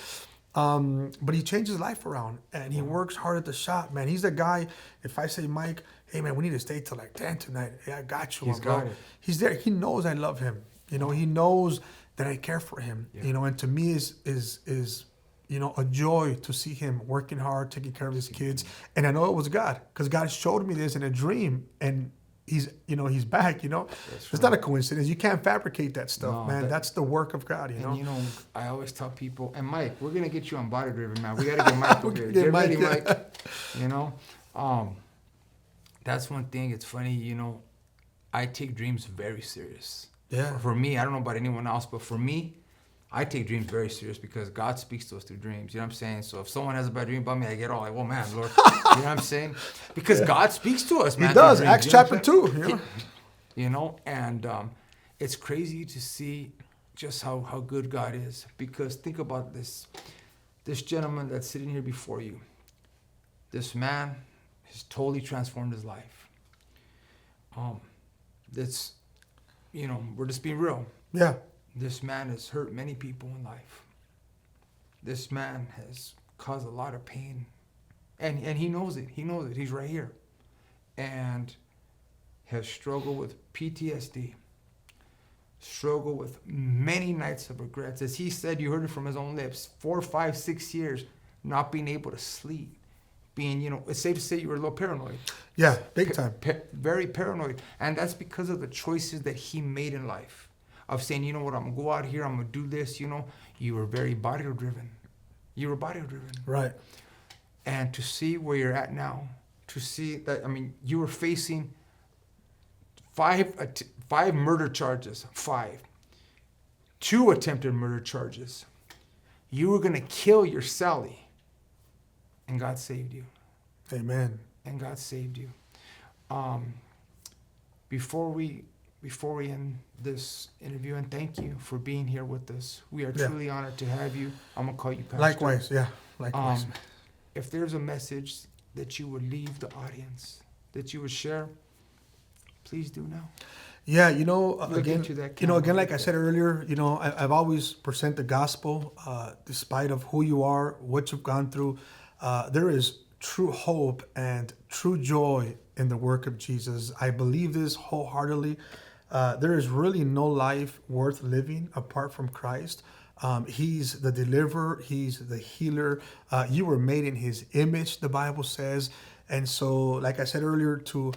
But he changed his life around and he works hard at the shop, man. He's the guy, if I say, Mike, hey, man, we need to stay till like 10 tonight. Yeah, I got you, bro. got it. He's there. He knows I love him. You know, he knows that I care for him. You know, and to me is you know, a joy to see him working hard, taking care of his kids. And I know it was God because God showed me this in a dream and he's back, you know. It's not a coincidence. You can't fabricate that stuff, man. That's the work of God, you know. And, you know, I always tell people, and Mike, we're going to get you on Barrio Driven, man. We got to get Mike over here. Get ready, Mike. You know, that's one thing. It's funny, you know, I take dreams very serious. Yeah. For me, I don't know about anyone else, but for me, I take dreams very serious because God speaks to us through dreams. You know what I'm saying? So if someone has a bad dream about me, I get all like, well, man, Lord. You know what I'm saying? Because God speaks to us, man. He does. Dreams, Acts you know chapter 2. You know? You know, and it's crazy to see just how good God is. Because think about this. This gentleman that's sitting here before you, this man has totally transformed his life. That's, you know, we're just being real. Yeah. This man has hurt many people in life. This man has caused a lot of pain. And he knows it. He knows it. He's right here. And has struggled with PTSD. struggle with many nights of regrets. As he said, you heard it from his own lips, 4, 5, 6 years not being able to sleep. Being, it's safe to say you were a little paranoid. Yeah, big time. Very paranoid. And that's because of the choices that he made in life. Of saying, you know what, I'm going to go out here, I'm going to do this, You were very Barrio Driven. You were Barrio Driven. Right. And to see where you're at now, to see that, you were facing five murder charges. 5. 2 attempted murder charges. You were going to kill your Sally. And God saved you. Amen. And God saved you. Before we end this interview, and thank you for being here with us. We are truly honored to have you. I'm going to call you Pastor. Likewise, yeah. Likewise. If there's a message that you would leave the audience, that you would share, please do now. Yeah, again, like I said earlier, I've always present the gospel, despite of who you are, what you've gone through. There is true hope and true joy in the work of Jesus. I believe this wholeheartedly. There is really no life worth living apart from Christ. He's the deliverer. He's the healer. You were made in his image, the Bible says. And so, like I said earlier to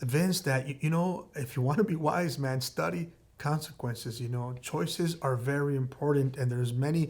Vince, that, if you want to be wise, man, study consequences. Choices are very important. And there's many,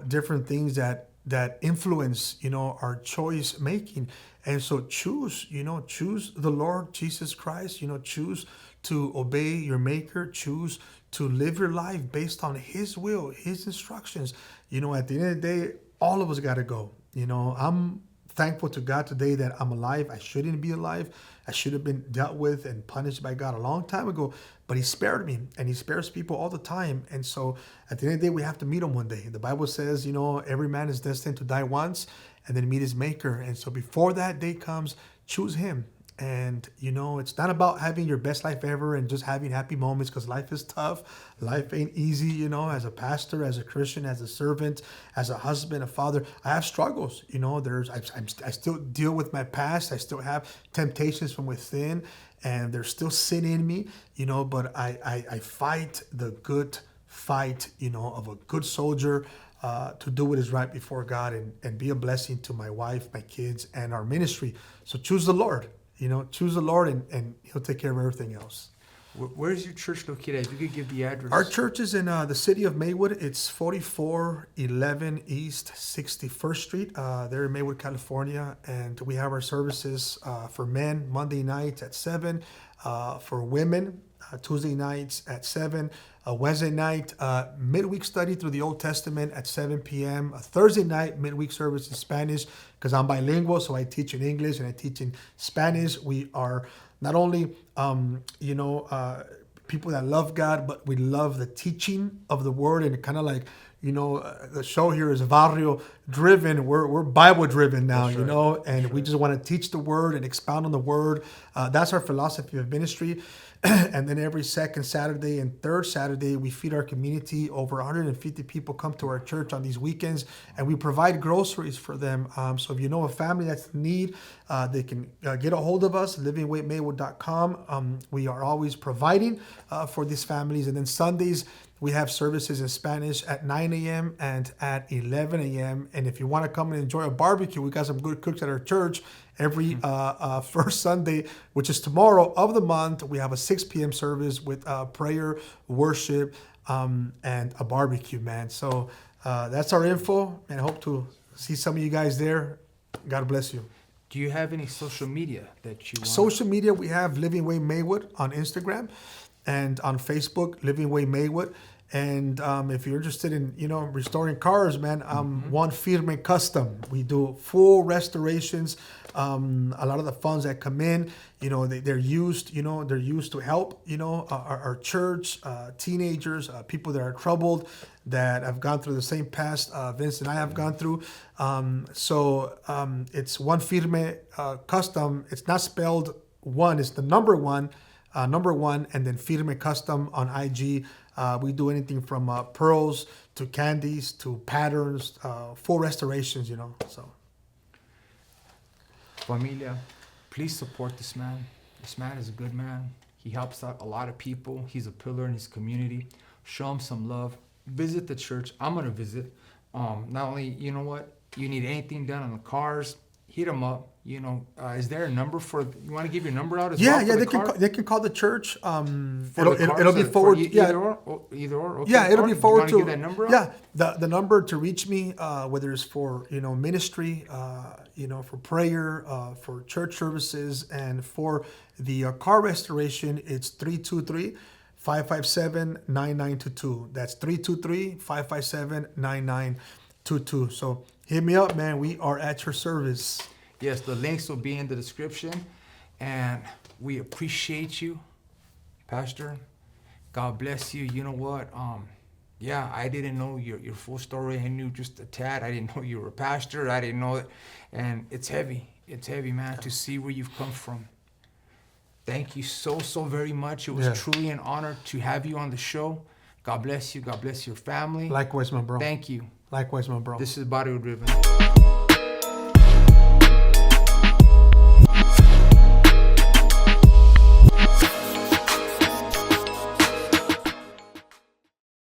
different things that influence, our choice making. And so choose the Lord Jesus Christ, choose to obey your maker, choose to live your life based on his will, his instructions. At the end of the day, all of us got to go. I'm thankful to God today that I'm alive. I shouldn't be alive. I should have been dealt with and punished by God a long time ago, but he spared me, and he spares people all the time. And so at the end of the day, we have to meet him one day. The Bible says, every man is destined to die once and then meet his maker. And so before that day comes, choose him. And, it's not about having your best life ever and just having happy moments, because life is tough. Life ain't easy, as a pastor, as a Christian, as a servant, as a husband, a father. I have struggles, I still deal with my past. I still have temptations from within, and there's still sin in me, but I fight the good fight, of a good soldier, to do what is right before God and be a blessing to my wife, my kids, and our ministry. So choose the Lord. Choose the Lord, and he'll take care of everything else. Where's your church located? If you could give the address. Our church is in the city of Maywood. It's 4411 East 61st Street. There in Maywood, California. And we have our services for men Monday nights at 7, for women Tuesday nights at 7, Wednesday night midweek study through the Old Testament at 7 p.m. A Thursday night midweek service in Spanish, because I'm bilingual, so I teach in English and I teach in Spanish. We are not only people that love God, but we love the teaching of the Word, and kind of like the show here is Barrio Driven. We're Bible driven now, and we just want to teach the Word and expound on the Word. That's our philosophy of ministry. And then every second Saturday and third Saturday, we feed our community. Over 150 people come to our church on these weekends, and we provide groceries for them. So if you know a family that's in need, they can get a hold of us, livingwaymaywood.com. We are always providing for these families. And then Sundays, we have services in Spanish at 9 a.m. and at 11 a.m. And if you want to come and enjoy a barbecue, we got some good cooks at our church. Every first Sunday, which is tomorrow of the month, we have a 6 p.m. service with prayer, worship, and a barbecue, man. So that's our info, and I hope to see some of you guys there. God bless you. Do you have any social media that you want? Social media, we have Living Way Maywood on Instagram, and on Facebook, Living Way Maywood. And if you're interested in, restoring cars, man, One Firme Custom. We do full restorations. A lot of the funds that come in, they're used to help, our church, teenagers, people that are troubled, that have gone through the same past Vince and I have gone through. So it's One Firme Custom. It's not spelled one, it's the number one, and then Firme Custom on IG. We do anything from pearls to candies to patterns, full restorations, so. Familia, please support this man. This man is a good man. He helps out a lot of people. He's a pillar in his community. Show him some love. Visit the church. I'm going to visit. Not only, you know what, you need anything done on the cars, hit him up. You know, is there a number for, you want to give your number out as well? Yeah, they can call the church. It'll be forward. Either or. Okay. Yeah, it'll be forward to. You want to give that number out? Yeah, the number to reach me, whether it's for ministry, for prayer, for church services, and for the car restoration, it's 323-557-9922. That's 323-557-9922. So hit me up, man. We are at your service. Yes, the links will be in the description, and we appreciate you, Pastor. God bless you. You know what? I didn't know your full story. I knew just a tad. I didn't know you were a pastor. I didn't know it, and it's heavy. It's heavy, man, to see where you've come from. Thank you so very much. It was truly an honor to have you on the show. God bless you. God bless your family. Likewise, my bro. Thank you. Likewise, my bro. This is Barrio Driven.